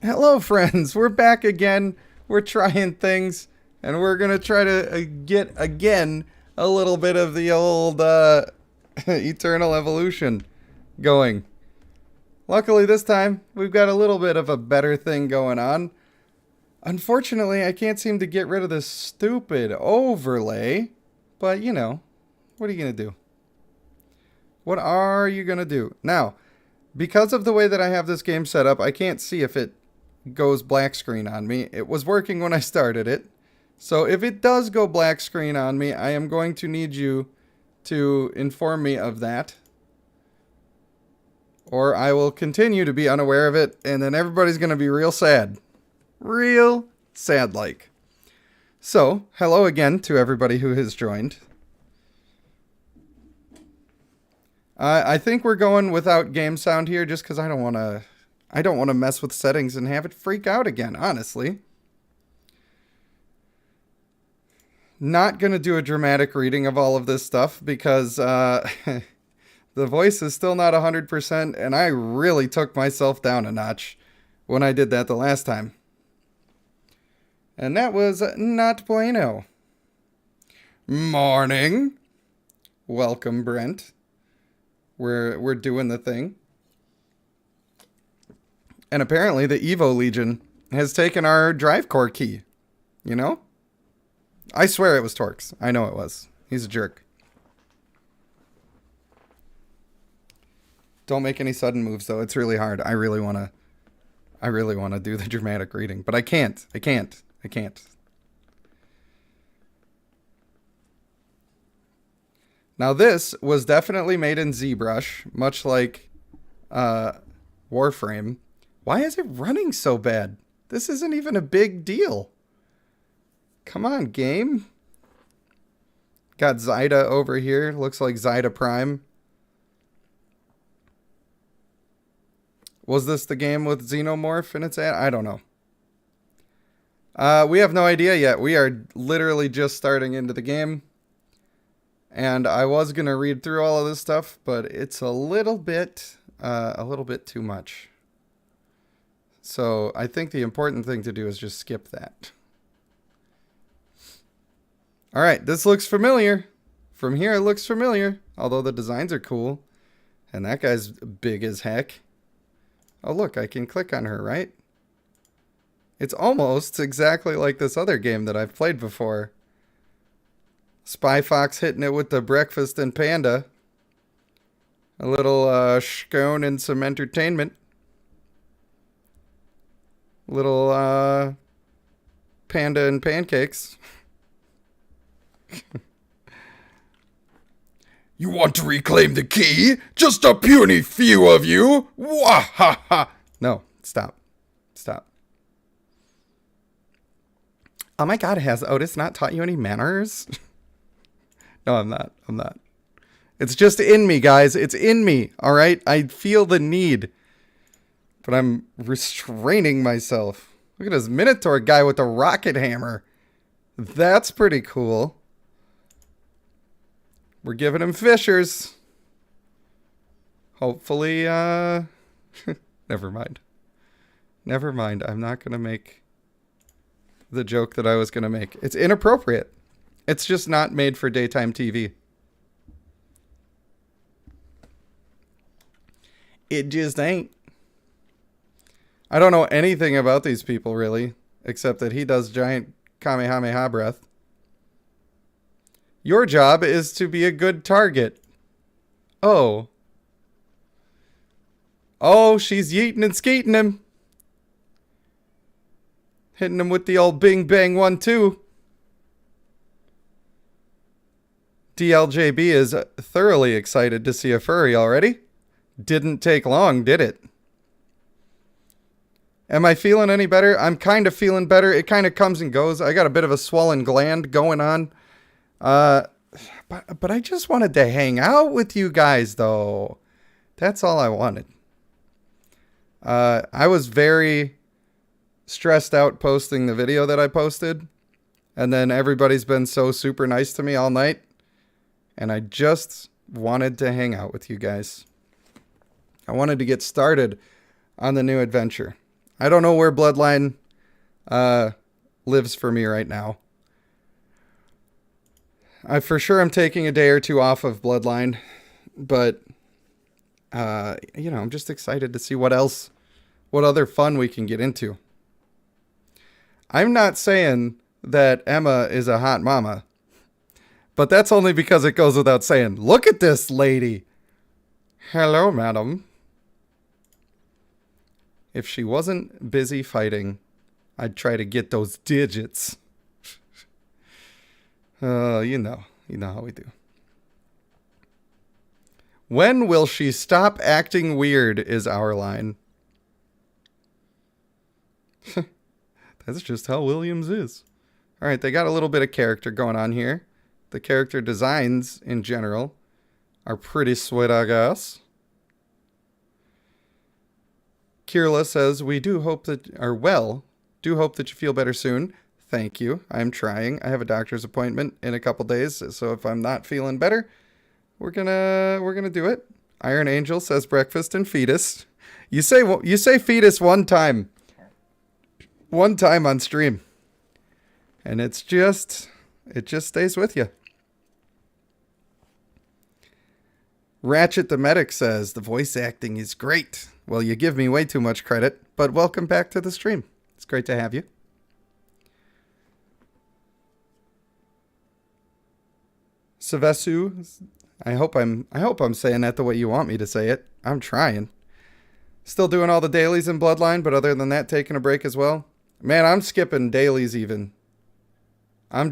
Hello, friends. We're back again. We're trying things, and we're gonna try to get again a little bit of the old eternal evolution going. Luckily, this time we've got a little bit of a better thing going on. Unfortunately, I can't seem to get rid of this stupid overlay, but you know, what are you gonna do? What are you gonna do now? Because of the way that I have this game set up, I can't see if it goes black screen on me. It was working when I started it. So if it does go black screen on me, I am going to need you to inform me of that. Or I will continue to be unaware of it, and then everybody's going to be real sad. Real sad like. So, hello again to everybody who has joined. I think we're going without game sound here just because I don't want to mess with settings and have it freak out again, honestly. Not going to do a dramatic reading of all of this stuff because the voice is still not 100%, and I really took myself down a notch when I did that the last time. And that was not bueno. Morning. Welcome, Brent. We're doing the thing. And apparently the Evo Legion has taken our drive core key. You know? I swear it was Torx. I know it was. He's a jerk. Don't make any sudden moves though. It's really hard. I really want to do the dramatic reading, but I can't. I can't. Now this was definitely made in ZBrush, much like Warframe. Why is it running so bad? This isn't even a big deal. Come on, game. Got Zyda over here. Looks like Zyda Prime. Was this the game with Xenomorph in its ad? I don't know. We have no idea yet. We are literally just starting into the game. And I was going to read through all of this stuff, but it's a little bit too much. So I think the important thing to do is just skip that. All right, this looks familiar. From here, it looks familiar, although the designs are cool. And that guy's big as heck. Oh, look, I can click on her, right? It's almost exactly like this other game that I've played before. Spy Fox hitting it with the breakfast and panda. A little scone and some entertainment. Little panda and pancakes. You want to reclaim the key? Just a puny few of you? Wah ha ha! No, stop. Stop. Oh my god, has Otis not taught you any manners? No, I'm not. It's just in me, guys. It's in me, all right? I feel the need. But I'm restraining myself. Look at this Minotaur guy with the rocket hammer. That's pretty cool. We're giving him fishers. Hopefully, never mind. Never mind. I'm not going to make the joke that I was going to make. It's inappropriate. It's just not made for daytime TV. It just ain't. I don't know anything about these people, really, except that he does giant Kamehameha breath. Your job is to be a good target. Oh. Oh, she's yeeting and skeeting him. Hitting him with the old bing bang 1-2. DLJB is thoroughly excited to see a furry already. Didn't take long, did it? Am I feeling any better? I'm kind of feeling better. It kind of comes and goes. I got a bit of a swollen gland going on. But I just wanted to hang out with you guys, though. That's all I wanted. I was very stressed out posting the video that I posted. And then everybody's been so super nice to me all night. And I just wanted to hang out with you guys. I wanted to get started on the new adventure. I don't know where Bloodline lives for me right now. I for sure am taking a day or two off of Bloodline, but I'm just excited to see what other fun we can get into. I'm not saying that Emma is a hot mama, but that's only because it goes without saying. Look at this lady. Hello, madam. If she wasn't busy fighting, I'd try to get those digits. You know how we do. When will she stop acting weird is our line. That's just how Williams is. All right, they got a little bit of character going on here. The character designs in general are pretty sweet, I guess. Kirla says, we do hope that you feel better soon. Thank you. I'm trying. I have a doctor's appointment in a couple days, so if I'm not feeling better, we're gonna do it. Iron Angel says breakfast and fetus. You say fetus one time on stream, and it just stays with you. Ratchet the Medic says the voice acting is great. Well, you give me way too much credit, but welcome back to the stream. It's great to have you. Savesu, I hope I'm saying that the way you want me to say it. I'm trying. Still doing all the dailies in Bloodline, but other than that, taking a break as well. Man, I'm skipping dailies even. I'm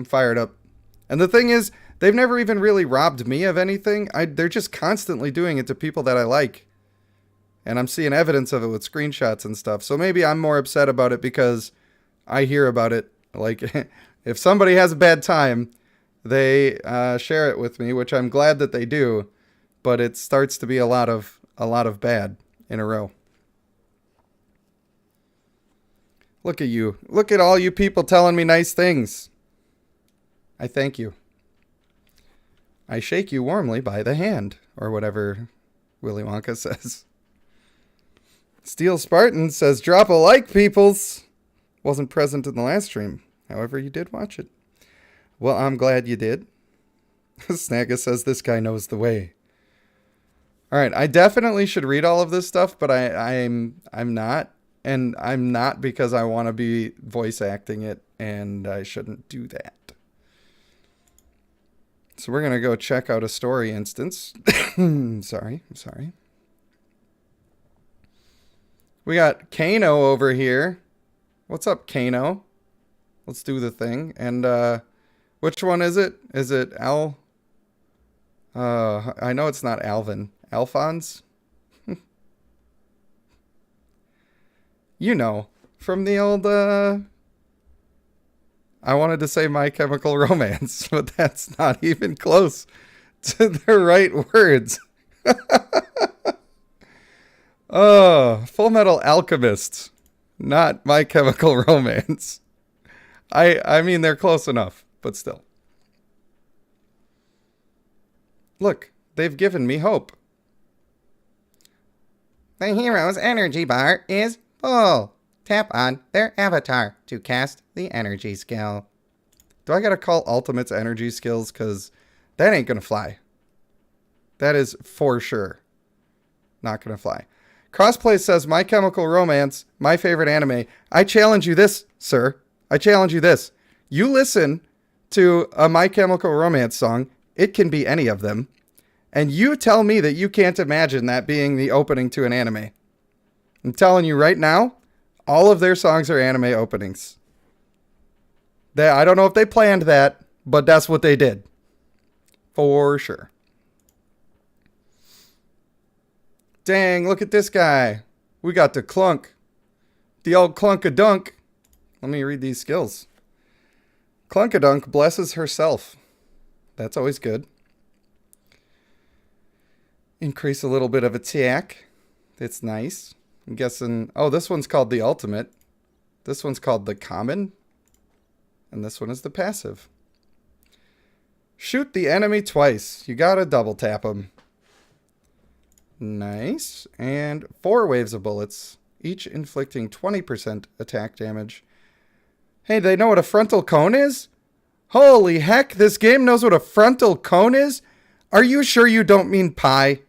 fired up. And the thing is, they've never even really robbed me of anything. They're just constantly doing it to people that I like. And I'm seeing evidence of it with screenshots and stuff. So maybe I'm more upset about it because I hear about it. Like, if somebody has a bad time, they share it with me, which I'm glad that they do. But it starts to be a lot of bad in a row. Look at you. Look at all you people telling me nice things. I thank you. I shake you warmly by the hand, or whatever Willy Wonka says. Steel Spartan says, drop a like, peoples. Wasn't present in the last stream. However, you did watch it. Well, I'm glad you did. Snagga says, this guy knows the way. All right, I definitely should read all of this stuff, but I'm not. And I'm not because I want to be voice acting it, and I shouldn't do that. So we're going to go check out a story instance. Sorry. We got Kano over here. What's up, Kano? Let's do the thing. And which one is it? Is it Al? I know it's not Alvin. Alphonse? You know, from the old, I wanted to say My Chemical Romance, but that's not even close to the right words. Oh, Full Metal Alchemist, not My Chemical Romance. I mean, they're close enough, but still. Look, they've given me hope. The hero's energy bar is full. Tap on their avatar to cast the energy skill. Do I gotta call Ultimate's energy skills? Because that ain't gonna fly. That is for sure not gonna fly. Crossplay says, My Chemical Romance, my favorite anime. I challenge you this, sir. I challenge you this. You listen to a My Chemical Romance song. It can be any of them. And you tell me that you can't imagine that being the opening to an anime. I'm telling you right now, all of their songs are anime openings. I don't know if they planned that, but that's what they did. For sure. Dang, look at this guy. We got the clunk. The old clunkadunk. Let me read these skills. Clunkadunk blesses herself. That's always good. Increase a little bit of attack. That's nice. I'm guessing... Oh, this one's called the ultimate. This one's called the common. And this one is the passive. Shoot the enemy twice. You gotta double tap them. Nice. And 4 waves of bullets. each inflicting 20% attack damage. Hey, do they know what a frontal cone is? Holy heck, this game knows what a frontal cone is? Are you sure you don't mean pie?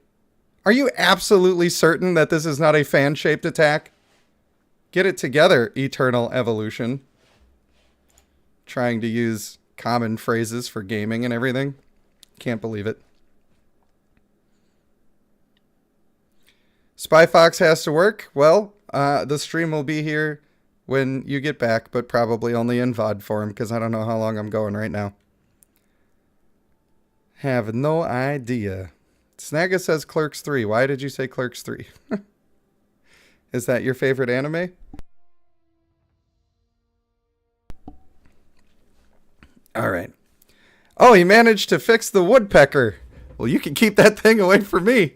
Are you absolutely certain that this is not a fan-shaped attack? Get it together, Eternal Evolution. Trying to use common phrases for gaming and everything. Can't believe it. Spy Fox has to work. Well, the stream will be here when you get back, but probably only in VOD form, because I don't know how long I'm going right now. Have no idea. Snagga says Clerks 3. Why did you say Clerks 3? Is that your favorite anime? All right. Oh, he managed to fix the woodpecker. Well, you can keep that thing away from me.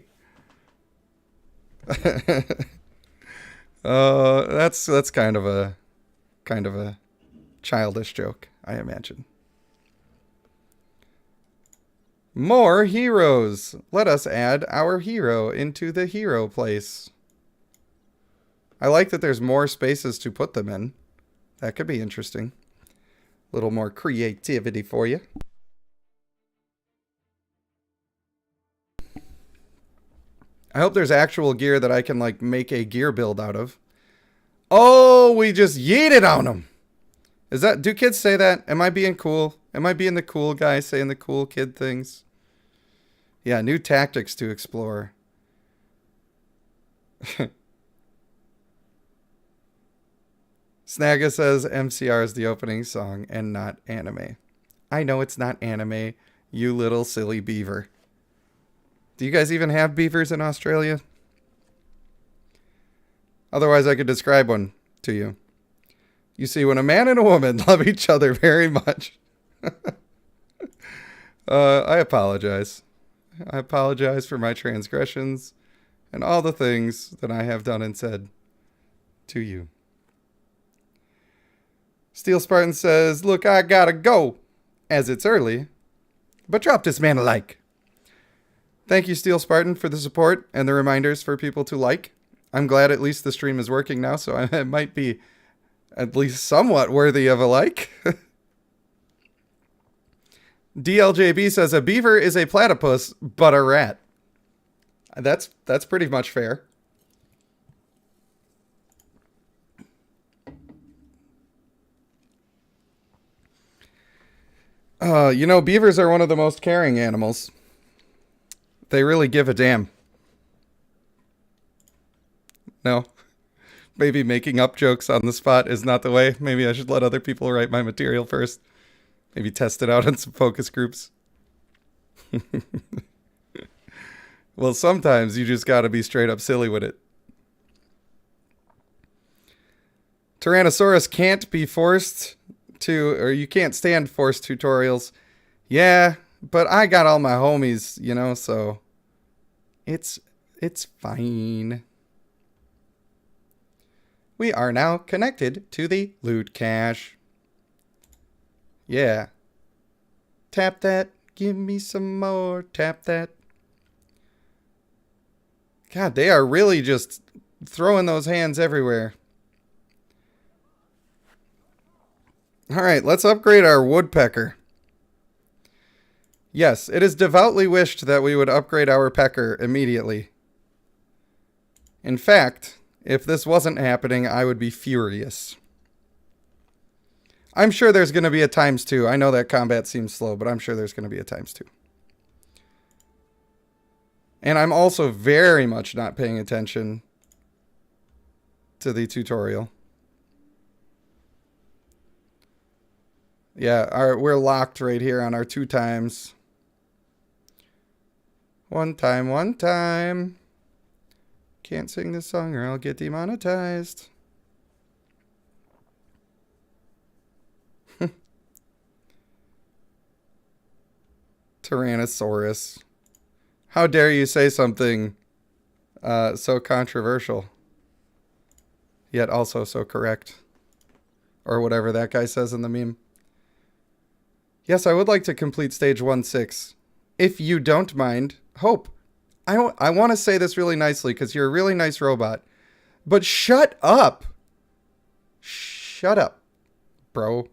That's kind of a childish joke, I imagine. More heroes. Let us add our hero into the hero place. I like that there's more spaces to put them in. That could be interesting. A little more creativity for you. I hope there's actual gear that I can, like, make a gear build out of. Oh, we just yeeted on them. Is that... Do kids say that? Am I being cool? Am I being the cool guy saying the cool kid things? Yeah, new tactics to explore. Snagga says MCR is the opening song and not anime. I know it's not anime, you little silly beaver. Do you guys even have beavers in Australia? Otherwise, I could describe one to you. You see, when a man and a woman love each other very much... I apologize. I apologize for my transgressions and all the things that I have done and said to you. Steel Spartan says, look, I gotta go, as it's early, but drop this man a like. Thank you, Steel Spartan, for the support and the reminders for people to like. I'm glad at least the stream is working now, so it might be at least somewhat worthy of a like. DLJB says, a beaver is a platypus, but a rat. That's pretty much fair. You know, beavers are one of the most caring animals. They really give a damn. No. Maybe making up jokes on the spot is not the way. Maybe I should let other people write my material first. Maybe test it out in some focus groups. Well, sometimes you just gotta be straight up silly with it. Tyrannosaurus can't be forced to, or you can't stand forced tutorials. Yeah, but I got all my homies, you know, so it's fine. We are now connected to the loot cache. Yeah. Tap that. Give me some more. Tap that. God, they are really just throwing those hands everywhere. Alright, let's upgrade our woodpecker. Yes, it is devoutly wished that we would upgrade our pecker immediately. In fact, if this wasn't happening, I would be furious. I'm sure there's going to be a ×2. I know that combat seems slow, but I'm sure there's going to be a ×2. And I'm also very much not paying attention to the tutorial. Yeah, we're locked right here on our 2 times. One time. Can't sing this song or I'll get demonetized. Tyrannosaurus. How dare you say something so controversial, yet also so correct. Or whatever that guy says in the meme. Yes, I would like to complete stage 1-6. If you don't mind. Hope. I want to say this really nicely because you're a really nice robot. But shut up. Shut up, bro.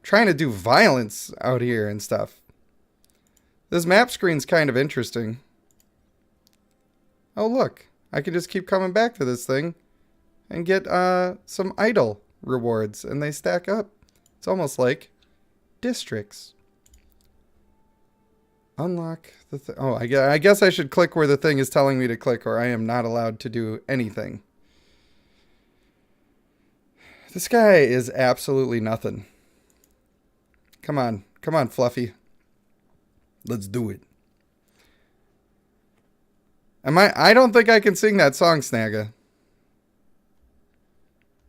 Trying to do violence out here and stuff. This map screen's kind of interesting. Oh, look. I can just keep coming back to this thing and get some idol rewards, and they stack up. It's almost like districts. Unlock the thing. Oh, I guess I should click where the thing is telling me to click, or I am not allowed to do anything. This guy is absolutely nothing. Come on. Come on, Fluffy. Let's do it. I don't think I can sing that song, Snagga.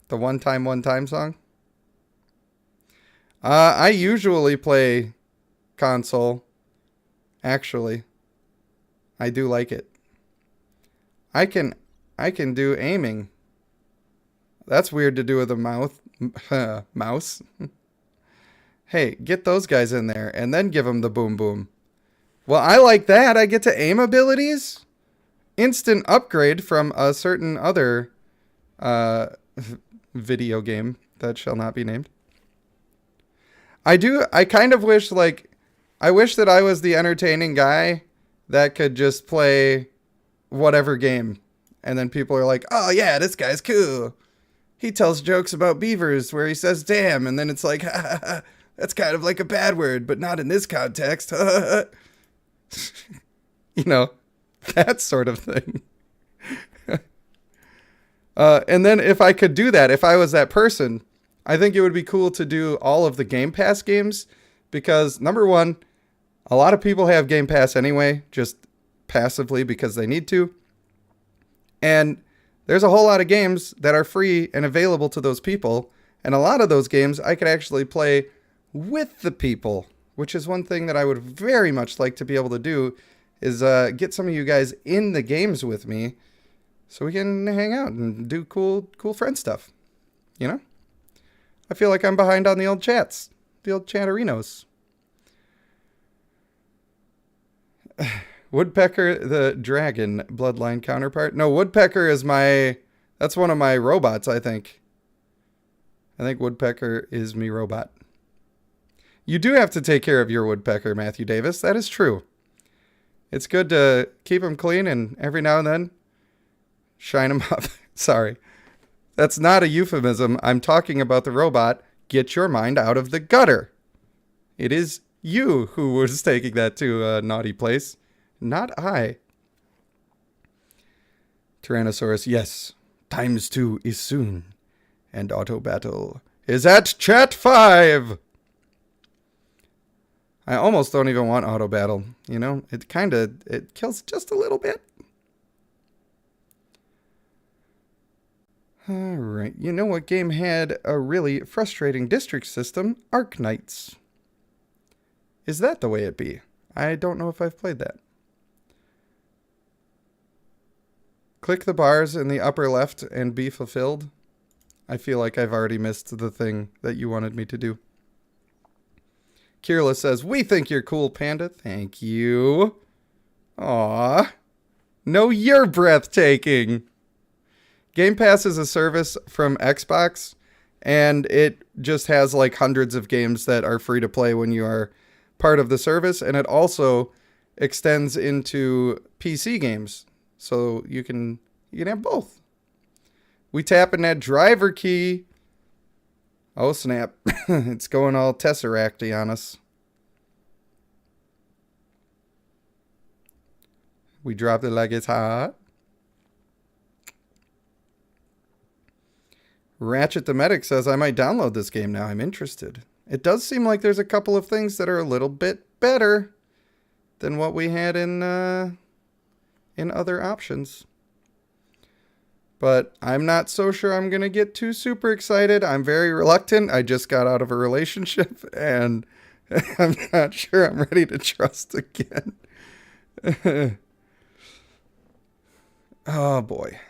The one time song. I usually play console. Actually, I do like it. I can do aiming. That's weird to do with a mouse. Hey, get those guys in there and then give them the boom boom. Well, I like that. I get to aim abilities. Instant upgrade from a certain other video game that shall not be named. I kind of wish, like, I wish that I was the entertaining guy that could just play whatever game. And then people are like, oh yeah, this guy's cool. He tells jokes about beavers where he says damn. And then it's like, ha, ha, ha, that's kind of like a bad word, but not in this context. You know, that sort of thing. And then if I could do that, if I was that person, I think it would be cool to do all of the Game Pass games. Because, number one, a lot of people have Game Pass anyway, just passively because they need to. And there's a whole lot of games that are free and available to those people. And a lot of those games I could actually play with the people, which is one thing that I would very much like to be able to do, is get some of you guys in the games with me so we can hang out and do cool friend stuff. You know? I feel like I'm behind on the old chats. The old chatterinos. Woodpecker the dragon bloodline counterpart. No, Woodpecker is that's one of my robots, I think. I think Woodpecker is me robot. You do have to take care of your Woodpecker, Matthew Davis. That is true. It's good to keep them clean and every now and then shine them up. Sorry. That's not a euphemism. I'm talking about the robot. Get your mind out of the gutter. It is you who was taking that to a naughty place, not I. Tyrannosaurus, yes. ×2 is soon. And auto battle is at chat 5. I almost don't even want auto battle. You know, it kills just a little bit. Alright, you know what game had a really frustrating district system? Arknights. Is that the way it be? I don't know if I've played that. Click the bars in the upper left and be fulfilled. I feel like I've already missed the thing that you wanted me to do. Kirla says, we think you're cool, Panda. Thank you. Aw. No, you're breathtaking. Game Pass is a service from Xbox, and it just has like hundreds of games that are free to play when you are part of the service, and it also extends into PC games, so you can have both. We tap in that driver key. Oh snap. It's going all Tesseracty on us. We drop it like it's hot. Ratchet the Medic says, I might download this game now. I'm interested. It does seem like there's a couple of things that are a little bit better than what we had in other options. But I'm not so sure I'm going to get too super excited. I'm very reluctant. I just got out of a relationship and I'm not sure I'm ready to trust again. Oh boy.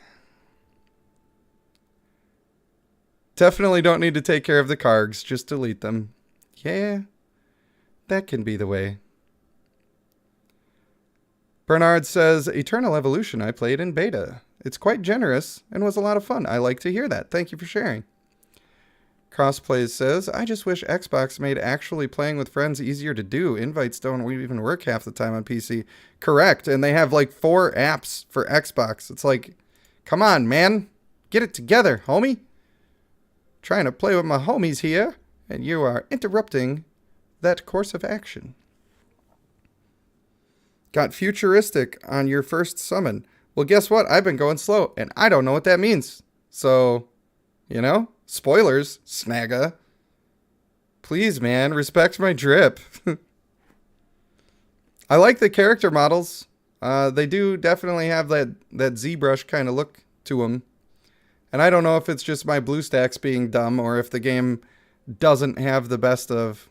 Definitely don't need to take care of the cargs. Just delete them. Yeah, that can be the way. Bernard says, Eternal Evolution I played in beta. It's quite generous and was a lot of fun. I like to hear that. Thank you for sharing. Crossplays says, I just wish Xbox made actually playing with friends easier to do. Invites don't even work half the time on PC. Correct. And they have like 4 apps for Xbox. It's like, come on, man. Get it together, homie. Trying to play with my homies here, and you are interrupting that course of action. Got futuristic on your first summon. Well, guess what? I've been going slow, and I don't know what that means. So, you know, spoilers, Snagga. Please, man, respect my drip. I like the character models. They do definitely have that ZBrush kind of look to them. And I don't know if it's just my BlueStacks being dumb or if the game doesn't have the best of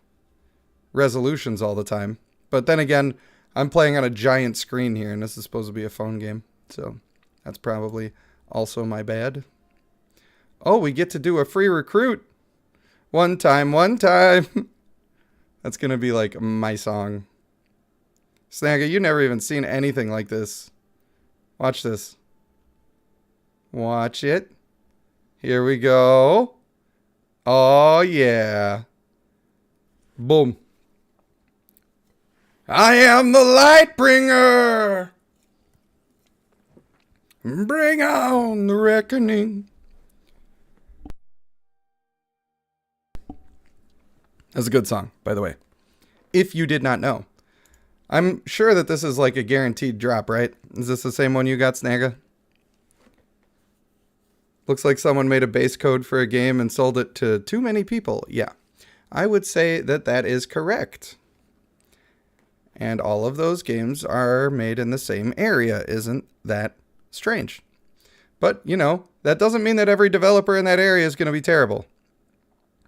resolutions all the time. But then again, I'm playing on a giant screen here, and this is supposed to be a phone game. So that's probably also my bad. Oh, we get to do a free recruit. One time. That's going to be like my song. Snagga, you never even seen anything like this. Watch this. Watch it. Here we go. Oh, yeah. Boom. I am the light bringer. Bring on the reckoning. That's a good song, by the way. If you did not know. I'm sure that this is like a guaranteed drop, right? Is this the same one you got, Snagga? Looks like someone made a base code for a game and sold it to too many people. Yeah, I would say that that is correct. And all of those games are made in the same area. Isn't that strange? But, you know, that doesn't mean that every developer in that area is going to be terrible.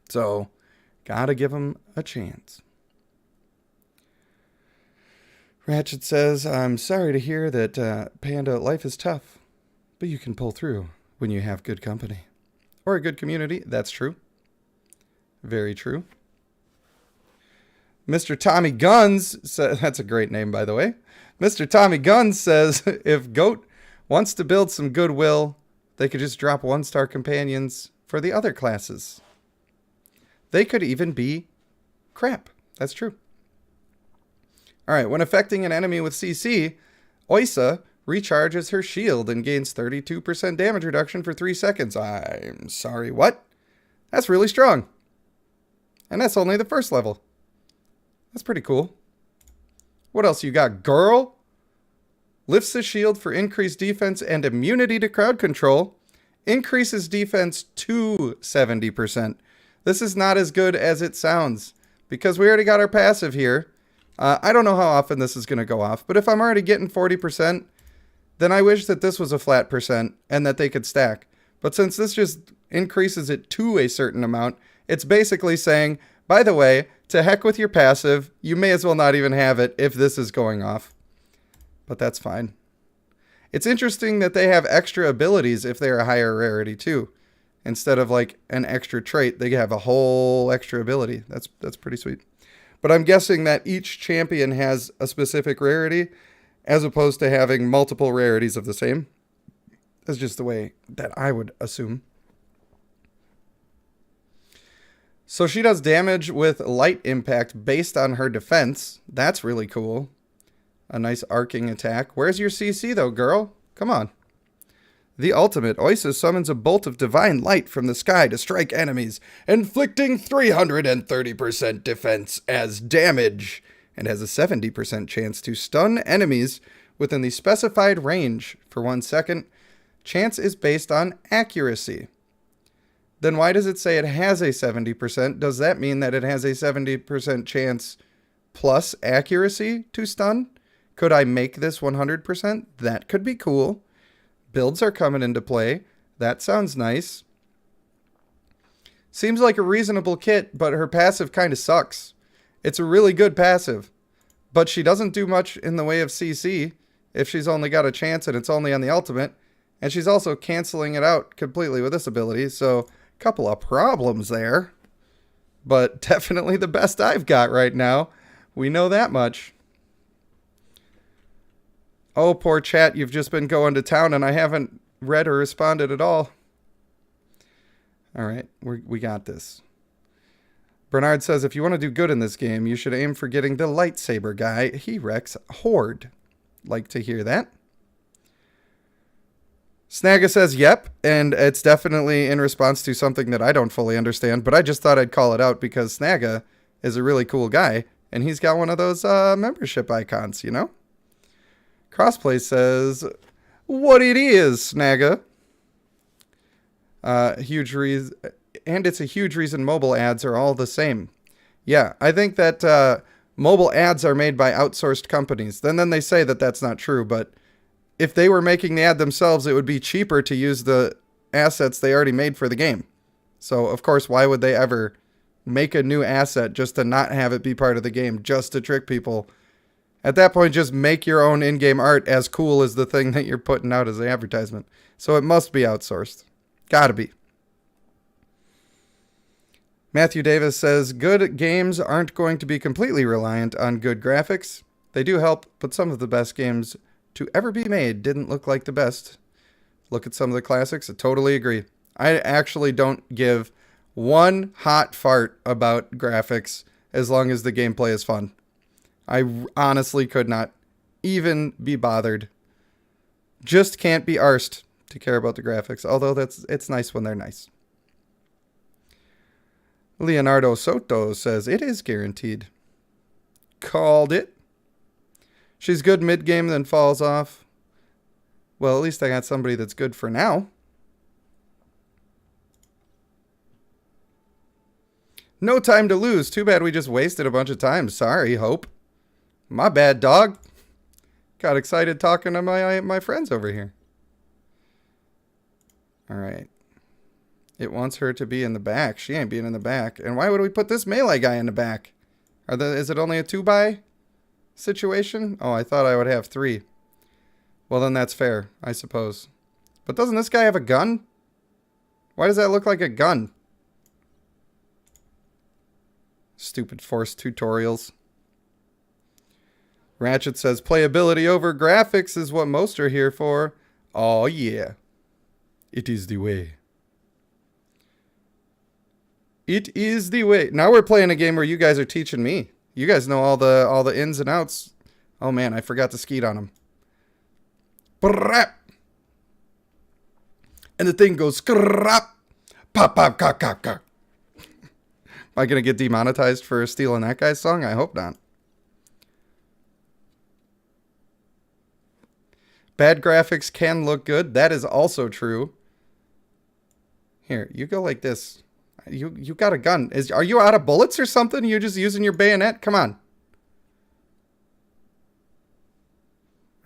So, gotta give them a chance. Ratchet says, I'm sorry to hear that, Panda, life is tough, but you can pull through when you have good company. Or a good community. That's true. Very true. Mr. Tommy Guns says, that's a great name, by the way. Mr. Tommy Guns says, if GOAT wants to build some goodwill, they could just drop 1-star companions for the other classes. They could even be crap. That's true. All right, when affecting an enemy with CC, Oisa recharges her shield and gains 32% damage reduction for 3 seconds. I'm sorry, what? That's really strong. And that's only the first level. That's pretty cool. What else you got, girl? Lifts the shield for increased defense and immunity to crowd control. Increases defense to 70%. This is not as good as it sounds because we already got our passive here. I don't know how often this is going to go off, but if I'm already getting 40%, then I wish that this was a flat percent and that they could stack. But since this just increases it to a certain amount, it's basically saying, by the way, to heck with your passive, you may as well not even have it if this is going off. But that's fine. It's interesting that they have extra abilities if they're a higher rarity too. Instead of like an extra trait, they have a whole extra ability. That's pretty sweet. But I'm guessing that each champion has a specific rarity as opposed to having multiple rarities of the same. That's just the way that I would assume. So she does damage with light impact based on her defense. That's really cool. A nice arcing attack. Where's your CC though, girl? Come on. The ultimate, Oisa summons a bolt of divine light from the sky to strike enemies, inflicting 330% defense as damage, and has a 70% chance to stun enemies within the specified range for 1 second. Chance is based on accuracy. Then why does it say it has a 70%? Does that mean that it has a 70% chance plus accuracy to stun? Could I make this 100%? That could be cool. Builds are coming into play. That sounds nice. Seems like a reasonable kit, but her passive kind of sucks. It's a really good passive, but she doesn't do much in the way of CC if she's only got a chance and it's only on the ultimate. And she's also canceling it out completely with this ability, so a couple of problems there. But definitely the best I've got right now. We know that much. Oh, poor chat, you've just been going to town and I haven't read or responded at all. All right, we got this. Bernard says, if you want to do good in this game, you should aim for getting the lightsaber guy. He wrecks Horde. Like to hear that. Snagga says, yep, and it's definitely in response to something that I don't fully understand, but I just thought I'd call it out because Snagga is a really cool guy, and he's got one of those membership icons, you know? Crossplay says, what it is, Snagga. Huge reason, and it's a huge reason mobile ads are all the same. Yeah, I think that mobile ads are made by outsourced companies. Then they say that that's not true, but if they were making the ad themselves, it would be cheaper to use the assets they already made for the game. So, of course, why would they ever make a new asset just to not have it be part of the game, just to trick people? At that point, just make your own in-game art as cool as the thing that you're putting out as an advertisement. So it must be outsourced. Gotta be. Matthew Davis says, good games aren't going to be completely reliant on good graphics. They do help, but some of the best games to ever be made didn't look like the best. Look at some of the classics. I totally agree. I actually don't give one hot fart about graphics as long as the gameplay is fun. I honestly could not even be bothered. Just can't be arsed to care about the graphics, although it's nice when they're nice. Leonardo Soto says, it is guaranteed. Called it. She's good mid-game, then falls off. Well, at least I got somebody that's good for now. No time to lose. Too bad we just wasted a bunch of time. Sorry, Hope. My bad, dog. Got excited talking to my friends over here. All right. It wants her to be in the back. She ain't being in the back. And why would we put this melee guy in the back? Is it only a 2x situation? Oh, I thought I would have 3. Well, then that's fair, I suppose. But doesn't this guy have a gun? Why does that look like a gun? Stupid Force tutorials. Ratchet says, playability over graphics is what most are here for. Oh, yeah. It is the way. It is the way. Now we're playing a game where you guys are teaching me. You guys know all the ins and outs. Oh man, I forgot to skeet on him. And the thing goes scrap. Pop pop cock cock cock. Am I gonna get demonetized for stealing that guy's song? I hope not. Bad graphics can look good. That is also true. Here, you go like this. You got a gun. Are you out of bullets or something? You're just using your bayonet? Come on.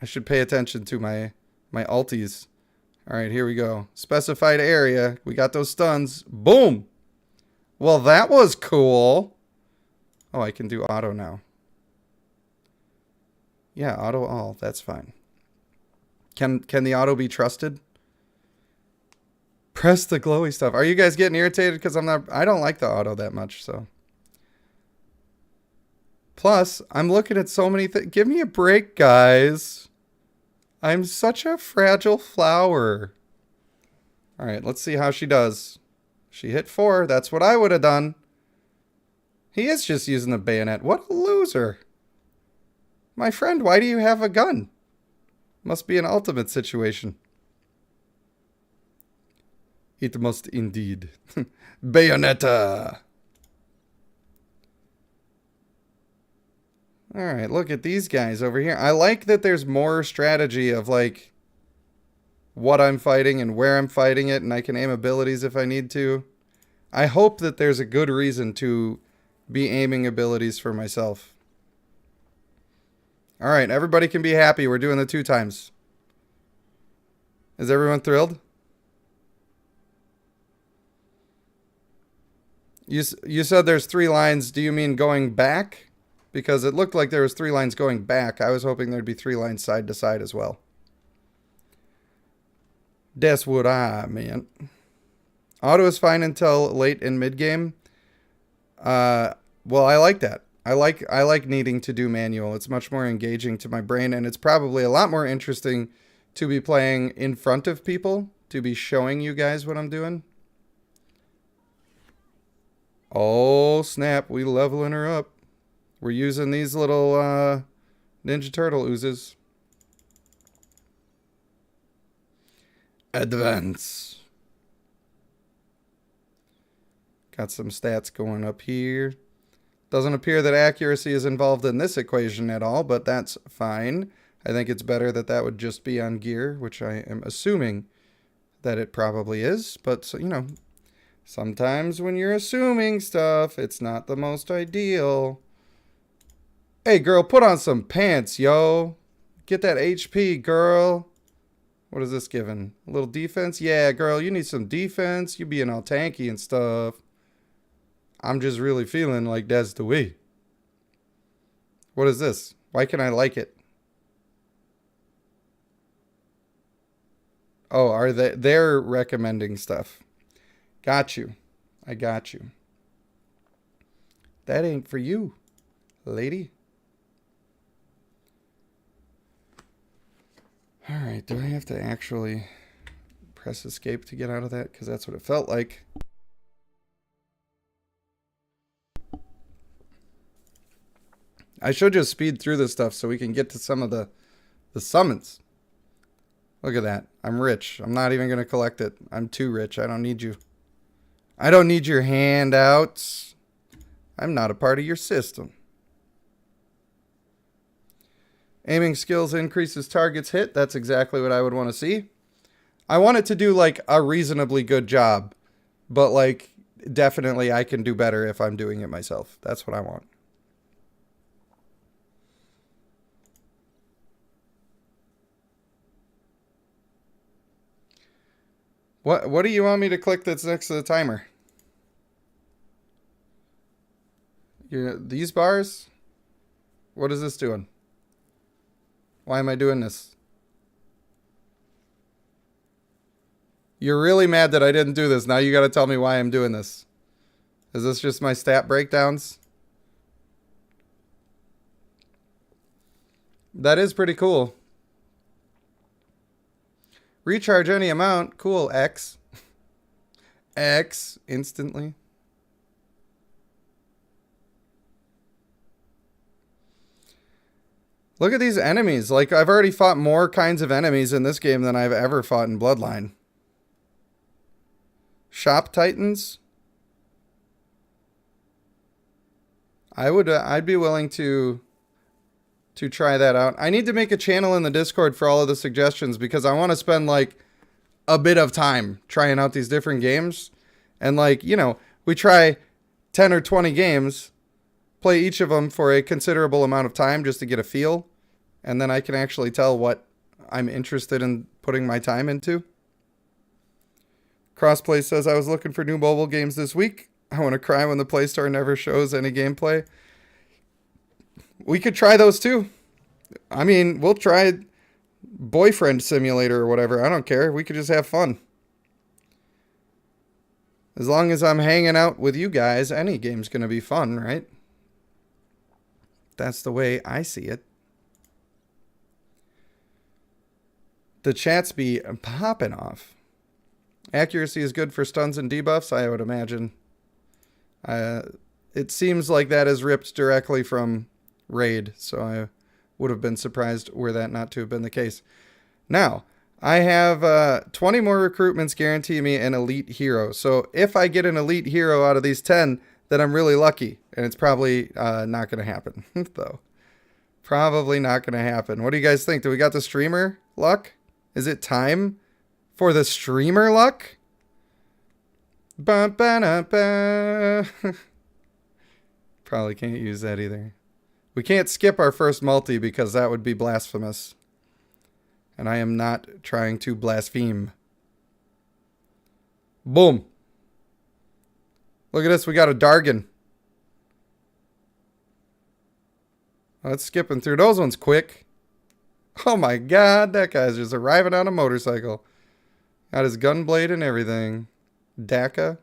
I should pay attention to my ulties. All right, here we go. Specified area. We got those stuns. Boom. Well, that was cool. Oh, I can do auto now. Yeah, auto all. That's fine. Can the auto be trusted? Press the glowy stuff. Are you guys getting irritated? Because I don't like the auto that much, so. Plus, I'm looking at so many things. Give me a break, guys. I'm such a fragile flower. All right, let's see how she does. She hit 4. That's what I would have done. He is just using the bayonet. What a loser. My friend, why do you have a gun? Must be an ultimate situation. It must indeed. Bayonetta! Alright, look at these guys over here. I like that there's more strategy of, like, what I'm fighting and where I'm fighting it, and I can aim abilities if I need to. I hope that there's a good reason to be aiming abilities for myself. Alright, everybody can be happy. We're doing the 2 times. Is everyone thrilled? You said there's 3 lines. Do you mean going back? Because it looked like there was 3 lines going back. I was hoping there'd be 3 lines side to side as well. That's what I meant. Auto is fine until late in mid-game. Well, I like that. I like needing to do manual. It's much more engaging to my brain, and it's probably a lot more interesting to be playing in front of people, to be showing you guys what I'm doing. Oh, snap. We leveling her up. We're using these little Ninja Turtle oozes. Advance. Got some stats going up here. Doesn't appear that accuracy is involved in this equation at all, but that's fine. I think it's better that that would just be on gear, which I am assuming that it probably is. But, you know, sometimes when you're assuming stuff, it's not the most ideal. Hey, girl, put on some pants, yo. Get that HP, girl. What is this giving? A little defense? Yeah, girl, you need some defense. You being all tanky and stuff. I'm just really feeling like that's the way. What is this? Why can I like it? Oh, are they're recommending stuff. Got you. I got you. That ain't for you, lady. All right, do I have to actually press escape to get out of that? Because that's what it felt like. I should just speed through this stuff so we can get to some of the summons. Look at that. I'm rich. I'm not even going to collect it. I'm too rich. I don't need you. I don't need your handouts. I'm not a part of your system. Aiming skills increases targets hit. That's exactly what I would want to see. I want it to do like a reasonably good job. But like definitely I can do better if I'm doing it myself. That's what I want. What do you want me to click that's next to the timer? These bars? What is this doing? Why am I doing this? You're really mad that I didn't do this. Now you got to tell me why I'm doing this. Is this just my stat breakdowns? That is pretty cool. Recharge any amount. Cool. X. X instantly. Look at these enemies. Like, I've already fought more kinds of enemies in this game than I've ever fought in Bloodline. Shop Titans. I'd be willing to try that out. I need to make a channel in the Discord for all of the suggestions because I want to spend like a bit of time trying out these different games. And like, you know, we try 10 or 20 games, play each of them for a considerable amount of time just to get a feel. And then I can actually tell what I'm interested in putting my time into. Crossplay says, I was looking for new mobile games this week. I want to cry when the Play Store never shows any gameplay. We could try those too. I mean, we'll try Boyfriend Simulator or whatever. I don't care. We could just have fun. As long as I'm hanging out with you guys, any game's going to be fun, right? That's the way I see it. The chats be popping off. Accuracy is good for stuns and debuffs, I would imagine. It seems like that is ripped directly from Raid, so I would have been surprised were that not to have been the case. Now, I have 20 more recruitments guarantee me an elite hero. So if I get an elite hero out of these 10, then I'm really lucky. And it's probably not going to happen, though. Probably not going to happen. What do you guys think? Do we got the streamer luck? Is it time for the streamer luck? Ba-ba-da-ba. Probably can't use that either. We can't skip our first multi because that would be blasphemous. And I am not trying to blaspheme. Boom. Look at this. We got a Dargan. Let's skipping through those ones quick. Oh my god. That guy's just arriving on a motorcycle. Got his gun blade and everything. Daka.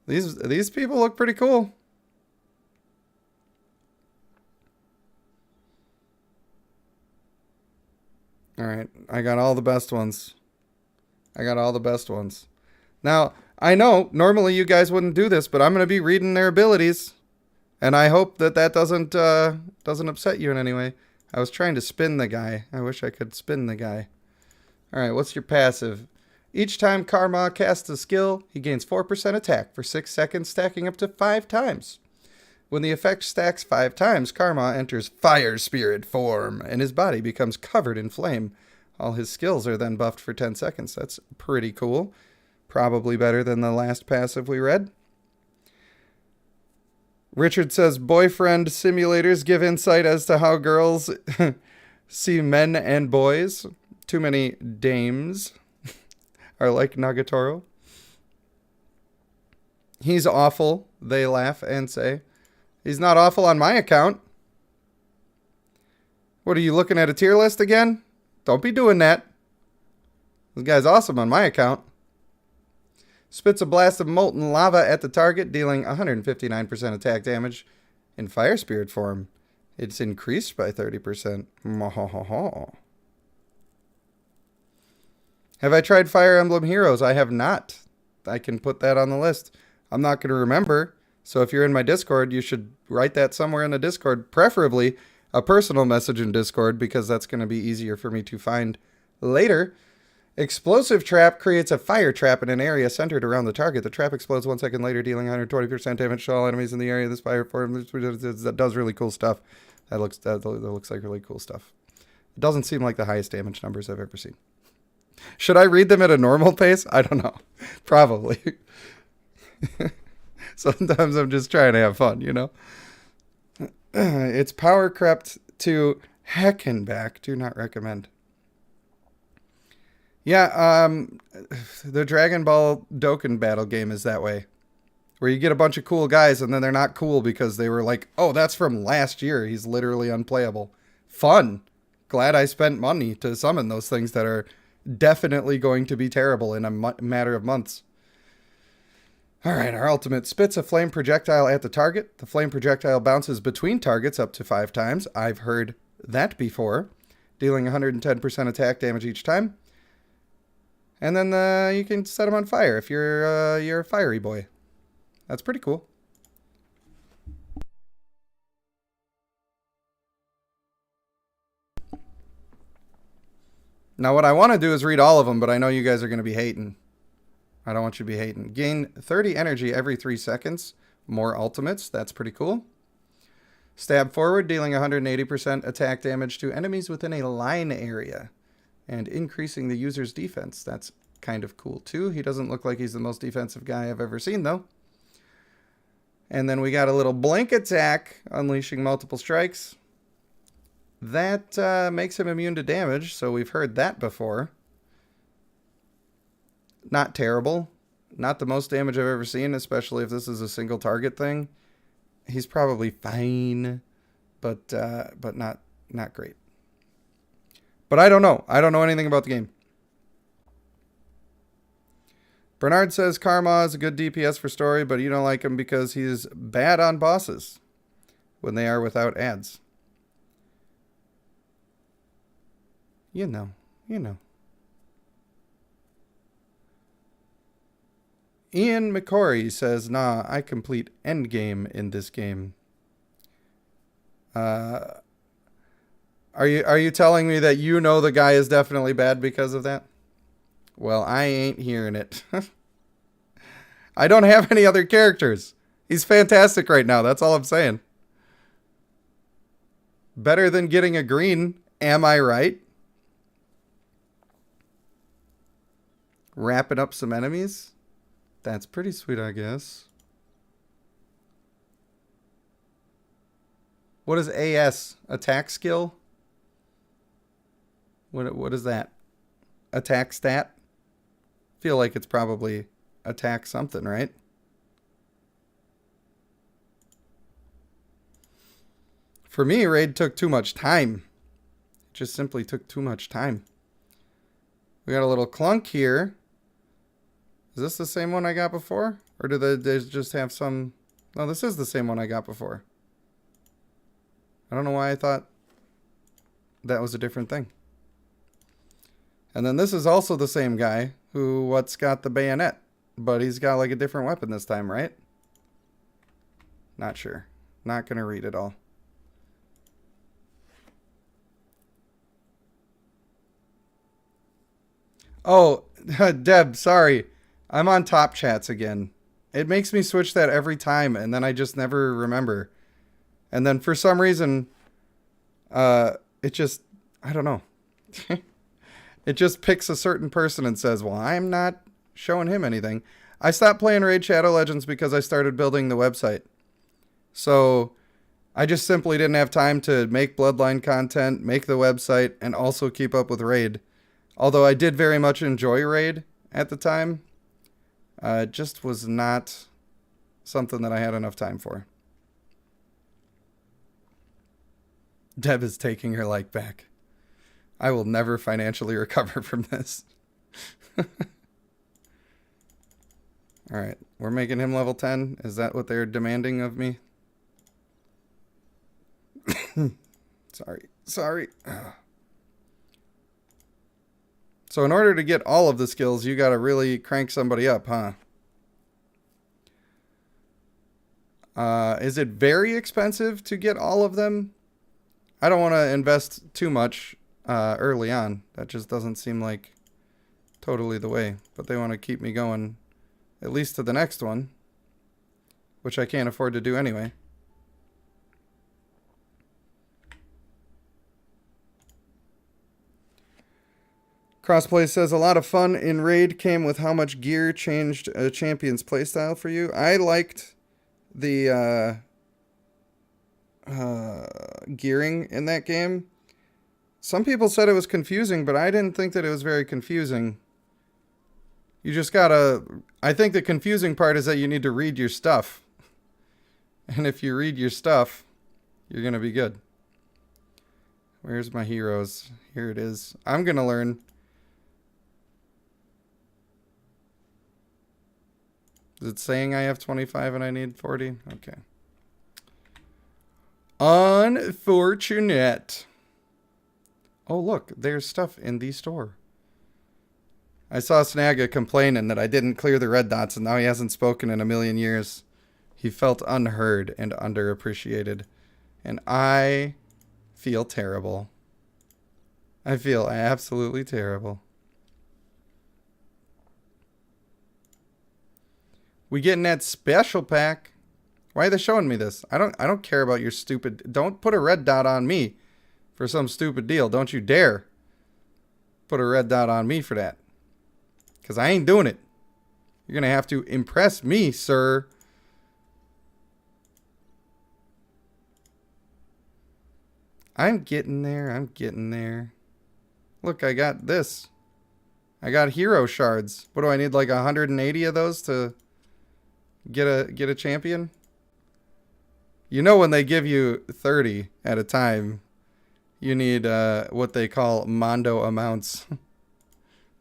These people look pretty cool. Alright, I got all the best ones. I got all the best ones. Now, I know, normally you guys wouldn't do this, but I'm going to be reading their abilities. And I hope that that doesn't upset you in any way. I was trying to spin the guy. I wish I could spin the guy. Alright, what's your passive? Each time Karma casts a skill, he gains 4% attack for 6 seconds, stacking up to 5 times. When the effect stacks 5 times, Karma enters Fire Spirit form, and his body becomes covered in flame. All his skills are then buffed for 10 seconds. That's pretty cool. Probably better than the last passive we read. Richard says, boyfriend simulators give insight as to how girls see men and boys. Too many dames are like Nagatoro. He's awful, they laugh and say. He's not awful on my account. What, are you looking at a tier list again? Don't be doing that. This guy's awesome on my account. Spits a blast of molten lava at the target, dealing 159% attack damage in Fire Spirit form. It's increased by 30%. Have I tried Fire Emblem Heroes? I have not. I can put that on the list. I'm not going to remember. So if you're in my Discord, you should write that somewhere in the Discord. Preferably a personal message in Discord, because that's going to be easier for me to find later. Explosive Trap creates a fire trap in an area centered around the target. The trap explodes 1 second later, dealing 120% damage to all enemies in the area. This fire form that does really cool stuff. That looks like really cool stuff. It doesn't seem like the highest damage numbers I've ever seen. Should I read them at a normal pace? I don't know. Probably. Sometimes I'm just trying to have fun, you know? It's power crept to Heckenback. Do not recommend. Yeah, the Dragon Ball Dokkan battle game is that way. Where you get a bunch of cool guys and then they're not cool because they were like, oh, that's from last year. He's literally unplayable. Fun. Glad I spent money to summon those things that are definitely going to be terrible in a matter of months. Alright, our ultimate spits a flame projectile at the target. The flame projectile bounces between targets up to 5 times. I've heard that before. Dealing 110% attack damage each time. And then you can set them on fire if you're a fiery boy. That's pretty cool. Now what I want to do is read all of them, but I know you guys are going to be hating. I don't want you to be hating. Gain 30 energy every 3 seconds. More ultimates. That's pretty cool. Stab forward, dealing 180% attack damage to enemies within a line area. And increasing the user's defense. That's kind of cool too. He doesn't look like he's the most defensive guy I've ever seen though. And then we got a little blink attack, unleashing multiple strikes. That makes him immune to damage, so we've heard that before. Not terrible. Not the most damage I've ever seen, especially if this is a single target thing. He's probably fine, but not great. But I don't know. I don't know anything about the game. Bernard says Karma is a good DPS for story, but you don't like him because he's bad on bosses when they are without ads. You know. Ian McCory says, nah, I complete endgame in this game. Are you telling me that you know the guy is definitely bad because of that? Well, I ain't hearing it. I don't have any other characters. He's fantastic right now. That's all I'm saying. Better than getting a green. Am I right? Wrapping up some enemies? That's pretty sweet, I guess. What is AS? Attack skill? What is that? Attack stat? Feel like it's probably attack something, right? For me, raid took too much time. It just simply took too much time. We got a little clunk here. Is this the same one I got before? Or do they just have some... No, this is the same one I got before. I don't know why I thought that was a different thing. And then this is also the same guy what's got the bayonet. But he's got like a different weapon this time, right? Not sure. Not going to read it all. Oh, Deb, sorry. I'm on top chats again. It makes me switch that every time, and then I just never remember. And then for some reason, it just, I don't know. It just picks a certain person and says, well, I'm not showing him anything. I stopped playing Raid Shadow Legends because I started building the website. So I just simply didn't have time to make Bloodline content, make the website, and also keep up with Raid. Although I did very much enjoy Raid at the time. It just was not something that I had enough time for. Deb is taking her like back. I will never financially recover from this. Alright, we're making him level 10. Is that what they're demanding of me? Sorry. So in order to get all of the skills, you gotta really crank somebody up, huh? Is it very expensive to get all of them? I don't want to invest too much early on. That just doesn't seem like totally the way. But they want to keep me going at least to the next one, which I can't afford to do anyway. Crossplay says, a lot of fun in Raid came with how much gear changed a champion's playstyle for you. I liked the gearing in that game. Some people said it was confusing, but I didn't think that it was very confusing. You just gotta... I think the confusing part is that you need to read your stuff. And if you read your stuff, you're gonna be good. Where's my heroes? Here it is. I'm gonna learn. Is it saying I have 25 and I need 40? Okay. Unfortunate. Oh, look. There's stuff in the store. I saw Snagga complaining that I didn't clear the red dots and now he hasn't spoken in a million years. He felt unheard and underappreciated. And I feel terrible. I feel absolutely terrible. We getting that special pack. Why are they showing me this? I don't care about your stupid... Don't put a red dot on me for some stupid deal. Don't you dare put a red dot on me for that. Because I ain't doing it. You're going to have to impress me, sir. I'm getting there. I'm getting there. Look, I got this. I got hero shards. What do I need? Like 180 of those to get a champion? You know when they give you 30 at a time, you need what they call Mondo amounts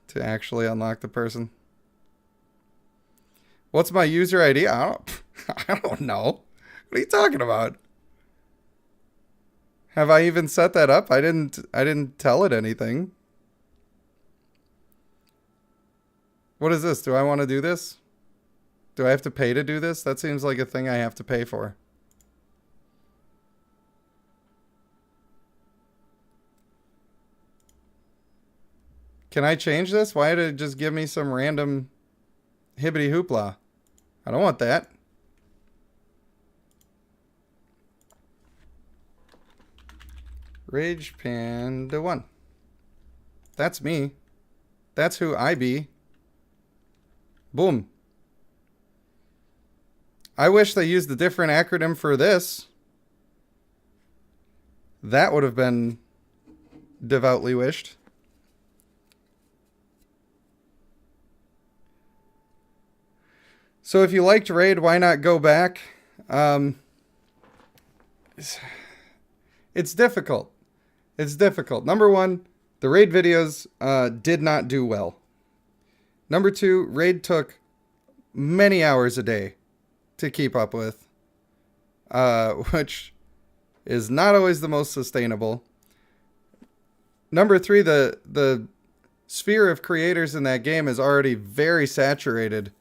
to actually unlock the person. What's my user ID? I don't know. What are you talking about? Have I even set that up? I didn't tell it anything. What is this? Do I want to do this? Do I have to pay to do this? That seems like a thing I have to pay for. Can I change this? Why did it just give me some random hibbity hoopla? I don't want that. Rage Panda 1. That's me. That's who I be. Boom. I wish they used a different acronym for this. That would have been devoutly wished. So if you liked Raid, why not go back? It's difficult. It's difficult. Number one, the Raid videos did not do well. Number two, Raid took many hours a day to keep up with, which is not always the most sustainable. Number three, the sphere of creators in that game is already very saturated,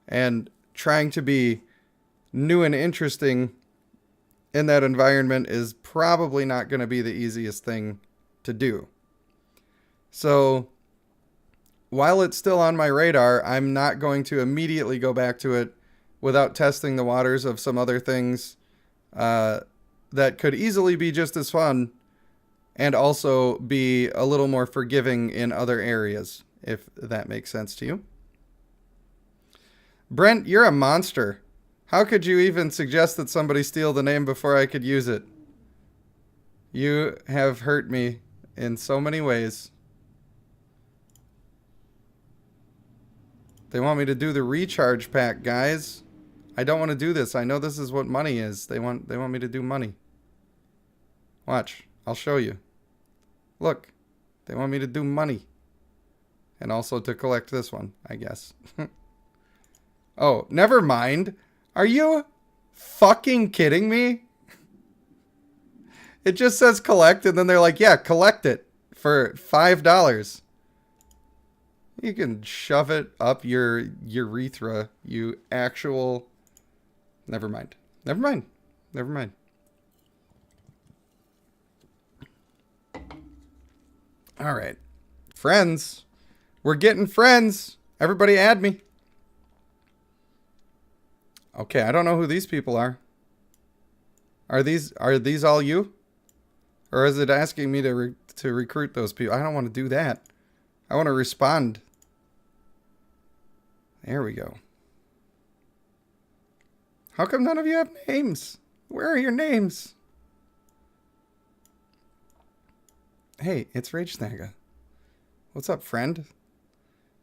and trying to be new and interesting in that environment is probably not going to be the easiest thing to do. So while it's still on my radar, I'm not going to immediately go back to it without testing the waters of some other things that could easily be just as fun and also be a little more forgiving in other areas, if that makes sense to you. Brent, you're a monster. How could you even suggest that somebody steal the name before I could use it? You have hurt me in so many ways. They want me to do the recharge pack, guys. I don't want to do this. I know this is what money is. They want me to do money. Watch. I'll show you. Look. They want me to do money. And also to collect this one, I guess. Oh, never mind. Are you fucking kidding me? It just says collect, and then they're like, yeah, collect it for $5. You can shove it up your urethra, you actual... Never mind. Never mind. Never mind. All right. Friends. We're getting friends. Everybody add me. Okay, I don't know who these people are. Are these all you? Or is it asking me to recruit those people? I don't want to do that. I want to respond. There we go. How come none of you have names? Where are your names? Hey, it's RageKingdom. What's up, friend?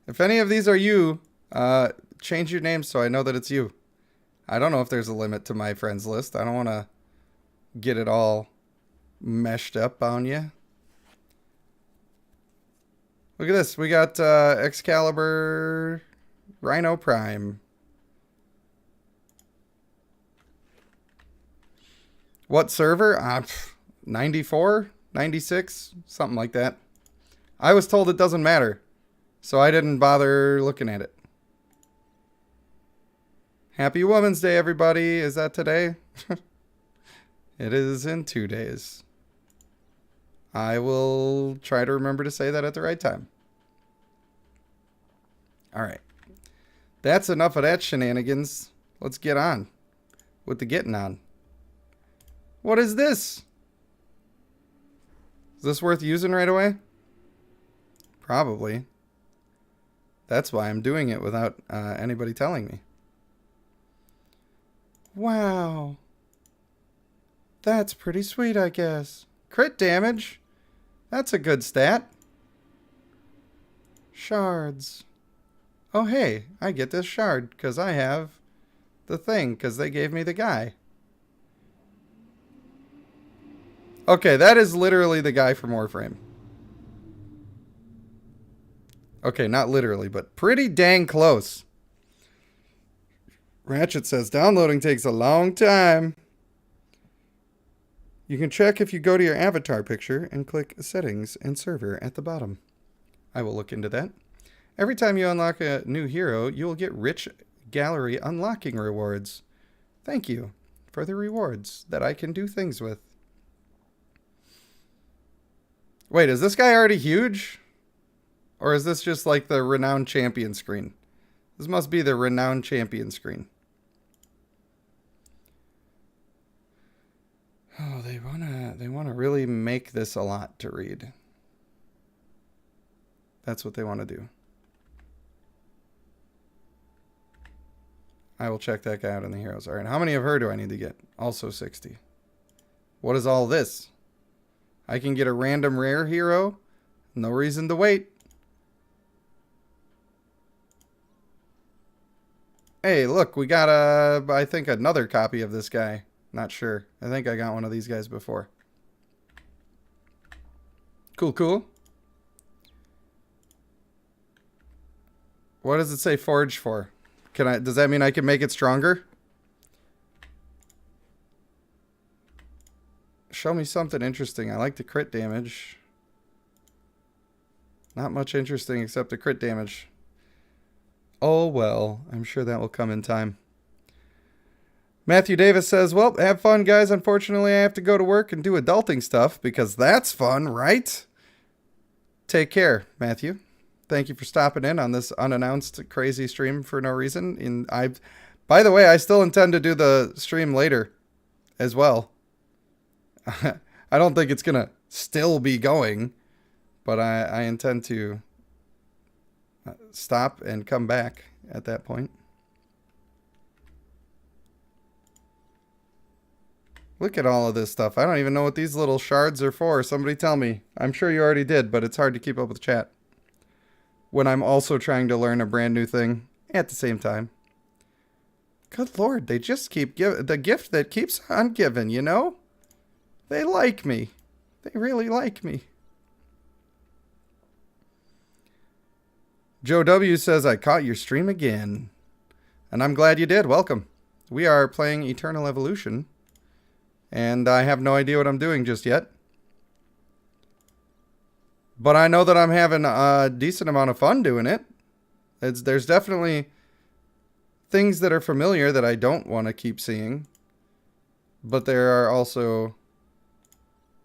If any of these are you, change your name so I know that it's you. I don't know if there's a limit to my friends list. I don't want to get it all meshed up on you. Look at this. We got Excalibur Rhino Prime. What server? 94? 96? Something like that. I was told it doesn't matter, so I didn't bother looking at it. Happy Women's Day, everybody. Is that today? It is in 2 days. I will try to remember to say that at the right time. All right. That's enough of that shenanigans. Let's get on with the getting on. What is this? Is this worth using right away? Probably. That's why I'm doing it without anybody telling me. Wow. That's pretty sweet, I guess. Crit damage. That's a good stat. Shards. Oh, hey, I get this shard because I have the thing because they gave me the guy. Okay, that is literally the guy from Warframe. Okay, not literally, but pretty dang close. Ratchet says, downloading takes a long time. You can check if you go to your avatar picture and click Settings and Server at the bottom. I will look into that. Every time you unlock a new hero, you will get rich gallery unlocking rewards. Thank you for the rewards that I can do things with. Wait, is this guy already huge? Or is this just like the Renowned Champion screen? This must be the Renowned Champion screen. Oh, they wanna really make this a lot to read. That's what they want to do. I will check that guy out in the heroes. All right, how many of her do I need to get? Also 60. What is all this? I can get a random rare hero. No reason to wait. Hey, look, we got I think another copy of this guy. Not sure. I think I got one of these guys before. Cool, cool. What does it say forge for? Does that mean I can make it stronger? Show me something interesting. I like the crit damage. Not much interesting except the crit damage. Oh well, I'm sure that will come in time. Matthew Davis says, well, have fun, guys. Unfortunately, I have to go to work and do adulting stuff because that's fun, right? Take care, Matthew. Thank you for stopping in on this unannounced crazy stream for no reason. By the way, I still intend to do the stream later as well. I don't think it's going to still be going, but I intend to stop and come back at that point. Look at all of this stuff. I don't even know what these little shards are for. Somebody tell me. I'm sure you already did, but it's hard to keep up with chat when I'm also trying to learn a brand new thing at the same time. Good Lord, they just keep giving the gift that keeps on giving, you know? They like me. They really like me. Joe W says, I caught your stream again. And I'm glad you did. Welcome. We are playing Eternal Evolution. And I have no idea what I'm doing just yet. But I know that I'm having a decent amount of fun doing it. There's definitely things that are familiar that I don't want to keep seeing. But there are also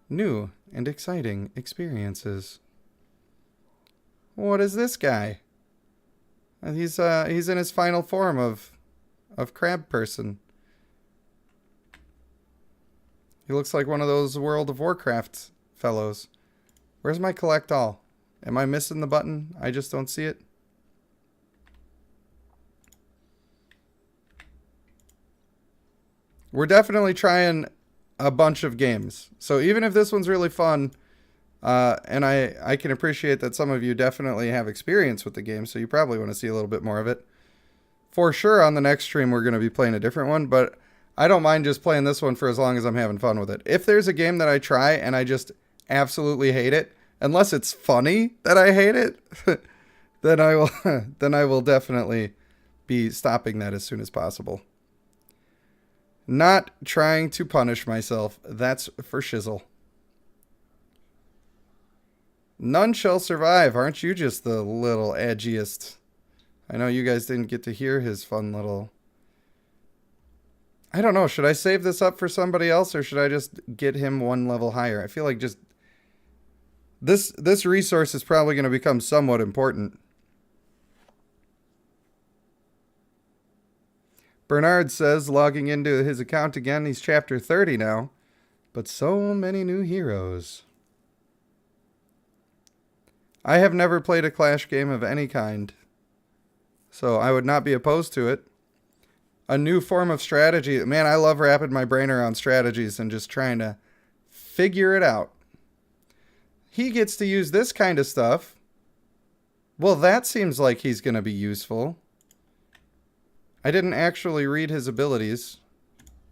new and exciting experiences. What is this guy? He's in his final form of crab person. He looks like one of those World of Warcraft fellows. Where's my collect all? Am I missing the button? I just don't see it. We're definitely trying a bunch of games. So even if this one's really fun, and I can appreciate that some of you definitely have experience with the game, so you probably want to see a little bit more of it. For sure, on the next stream, we're going to be playing a different one, but I don't mind just playing this one for as long as I'm having fun with it. If there's a game that I try and I just absolutely hate it, unless it's funny that I hate it, then I will definitely be stopping that as soon as possible. Not trying to punish myself, that's for shizzle. None shall survive. Aren't you just the little edgiest? I know you guys didn't get to hear his fun little... I don't know. Should I save this up for somebody else or should I just get him one level higher? I feel like just... This resource is probably going to become somewhat important. Bernard says, logging into his account again, he's chapter 30 now. But so many new heroes. I have never played a Clash game of any kind. So I would not be opposed to it. A new form of strategy. Man, I love wrapping my brain around strategies and just trying to figure it out. He gets to use this kind of stuff. Well, that seems like he's going to be useful. I didn't actually read his abilities.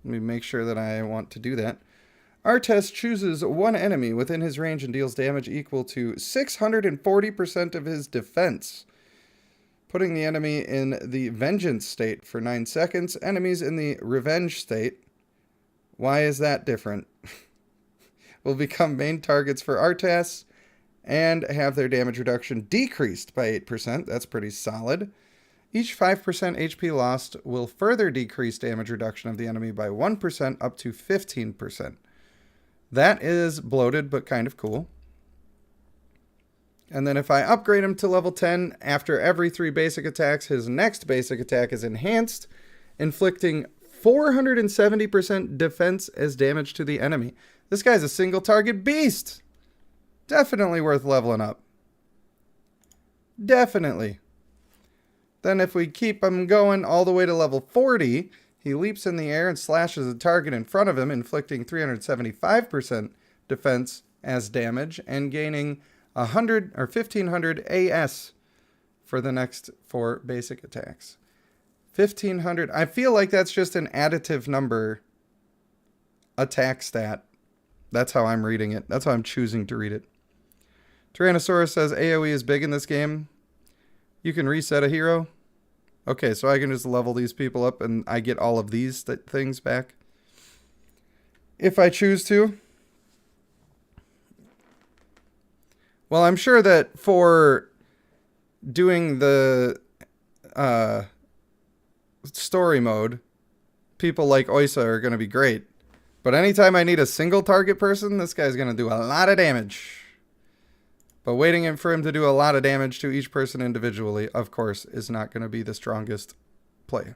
Let me make sure that I want to do that. Artes chooses one enemy within his range and deals damage equal to 640% of his defense. Putting the enemy in the vengeance state for 9 seconds. Enemies in the revenge state. Why is that different? Will become main targets for Artes and have their damage reduction decreased by 8%. That's pretty solid. Each 5% HP lost will further decrease damage reduction of the enemy by 1% up to 15%. That is bloated, but kind of cool. And then if I upgrade him to level 10, after every 3 basic attacks, his next basic attack is enhanced, inflicting 470% defense as damage to the enemy. This guy's a single target beast. Definitely worth leveling up. Definitely. Then if we keep him going all the way to level 40, he leaps in the air and slashes a target in front of him, inflicting 375% defense as damage and gaining 100 or 1500 AS for the next 4 basic attacks. 1500. I feel like that's just an additive number attack stat. That's how I'm reading it. That's how I'm choosing to read it. Tyrannosaurus says AoE is big in this game. You can reset a hero. Okay, so I can just level these people up and I get all of these things back. If I choose to. Well, I'm sure that for doing the story mode, people like Oysa are going to be great. But anytime I need a single target person, this guy's going to do a lot of damage. But waiting for him to do a lot of damage to each person individually, of course, is not going to be the strongest play.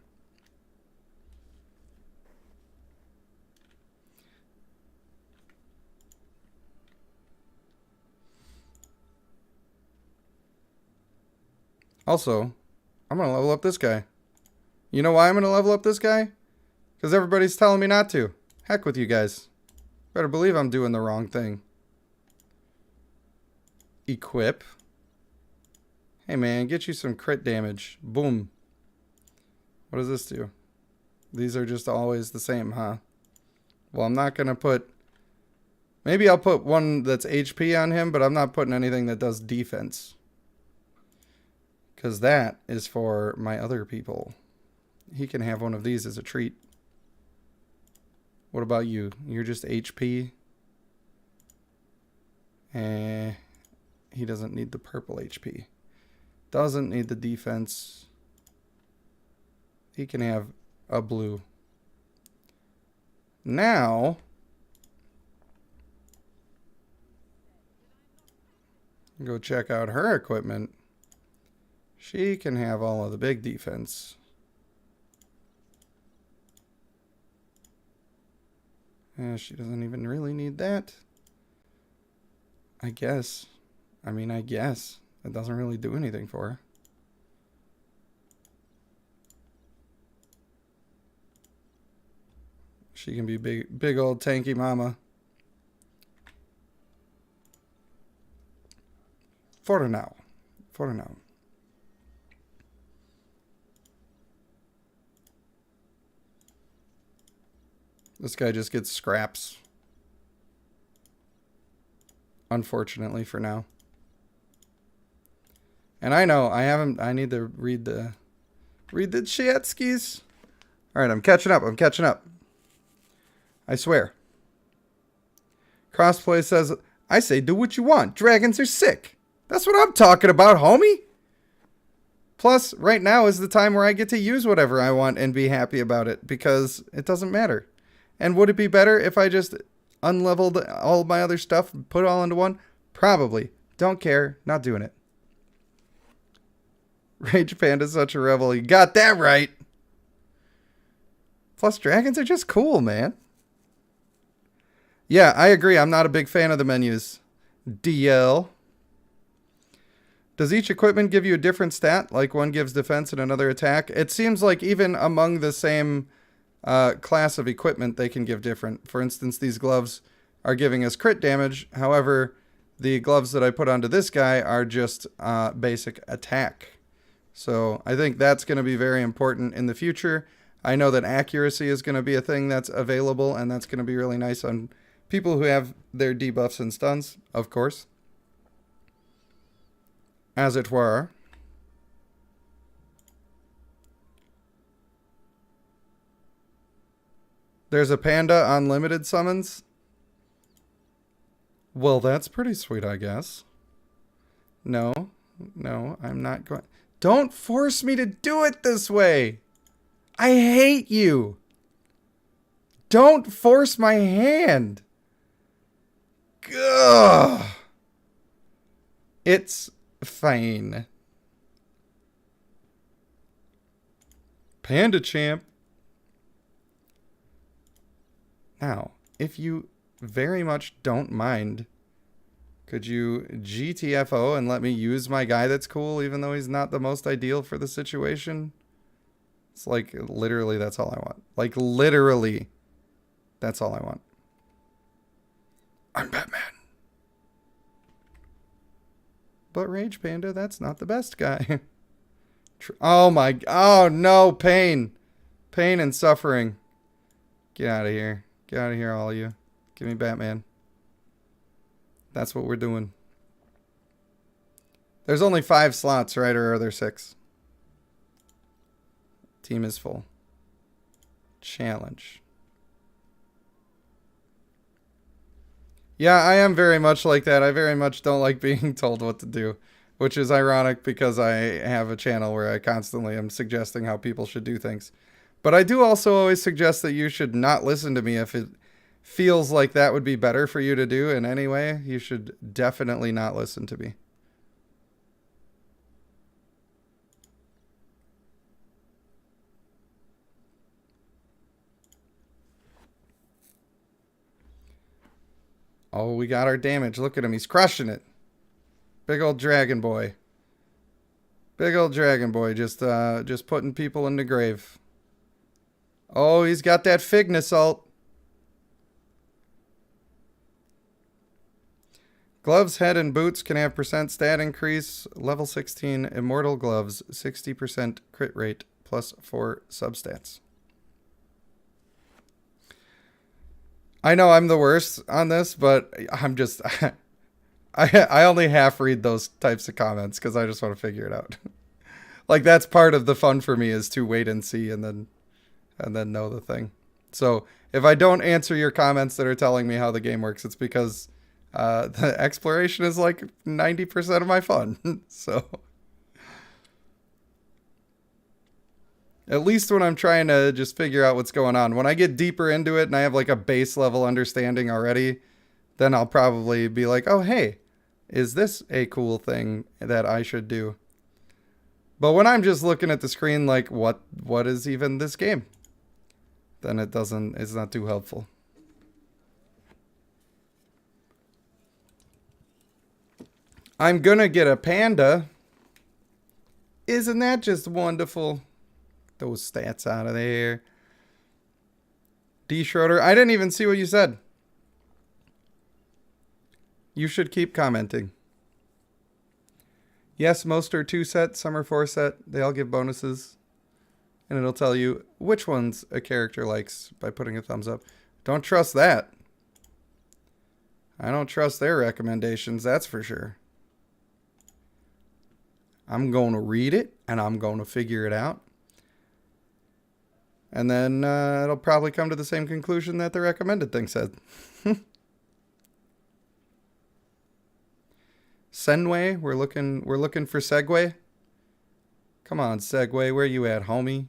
Also, I'm going to level up this guy. You know why I'm going to level up this guy? Because everybody's telling me not to. Heck with you guys. Better believe I'm doing the wrong thing. Equip. Hey man, get you some crit damage. Boom. What does this do? These are just always the same, huh? Well, I'm not going to put... Maybe I'll put one that's HP on him, but I'm not putting anything that does defense. Because that is for my other people. He can have one of these as a treat. What about you? You're just HP? He doesn't need the purple HP. Doesn't need the defense. He can have a blue. Now, go check out her equipment. She can have all of the big defense. She doesn't even really need that. I guess. I mean, I guess. It doesn't really do anything for her. She can be big old tanky mama. For now. For now. This guy just gets scraps. Unfortunately for now. And I know I need to read the chat skis. Alright, I'm catching up. I swear. Crossplay says, I say do what you want. Dragons are sick. That's what I'm talking about, homie. Plus, right now is the time where I get to use whatever I want and be happy about it because it doesn't matter. And would it be better if I just unleveled all my other stuff and put it all into one? Probably. Don't care. Not doing it. Rage Panda's such a rebel. You got that right. Plus, dragons are just cool, man. Yeah, I agree. I'm not a big fan of the menus. DL. Does each equipment give you a different stat? Like one gives defense and another attack? It seems like even among the same class of equipment, they can give different. For instance, these gloves are giving us crit damage. However, the gloves that I put onto this guy are just basic attack. So I think that's going to be very important in the future. I know that accuracy is going to be a thing that's available, and that's going to be really nice on people who have their debuffs and stuns, of course. As it were. There's a panda on limited summons. Well, that's pretty sweet, I guess. No, I'm not going... Don't force me to do it this way. I hate you. Don't force my hand. Ugh. It's fine. Panda champ. Now, if you very much don't mind, could you GTFO and let me use my guy that's cool even though he's not the most ideal for the situation? It's like, literally, that's all I want. Like, literally, that's all I want. I'm Batman. But Rage Panda, that's not the best guy. Oh my, oh no, pain. Pain and suffering. Get out of here. Get out of here, all of you. Give me Batman. That's what we're doing. There's only 5 slots, right? Or are there 6? Team is full. Challenge. Yeah, I am very much like that. I very much don't like being told what to do, which is ironic because I have a channel where I constantly am suggesting how people should do things. But I do also always suggest that you should not listen to me if it feels like that would be better for you to do in any way. You should definitely not listen to me. Oh, we got our damage. Look at him. He's crushing it. Big old dragon boy. Big old dragon boy just putting people in the grave. Oh, he's got that Figna salt. Gloves, head, and boots can have percent stat increase. Level 16 immortal gloves, 60% crit rate, plus 4 substats. I know I'm the worst on this, but I'm just... I only half read those types of comments because I just want to figure it out. Like, that's part of the fun for me is to wait and see and then know the thing. So if I don't answer your comments that are telling me how the game works, it's because the exploration is like 90% of my fun. So at least when I'm trying to just figure out what's going on, when I get deeper into it and I have like a base level understanding already, then I'll probably be like, oh, hey, is this a cool thing that I should do? But when I'm just looking at the screen like, what is even this game? Then it's not too helpful. I'm gonna get a panda. Isn't that just wonderful? Those stats out of there. D. Schroeder, I didn't even see what you said. You should keep commenting. Yes, most are 2 set, some are 4 set. They all give bonuses. And it'll tell you which ones a character likes by putting a thumbs up. Don't trust that. I don't trust their recommendations, that's for sure. I'm going to read it, and I'm going to figure it out. And then it'll probably come to the same conclusion that the recommended thing said. Senway, we're looking for Segway. Come on, Segway, where you at, homie?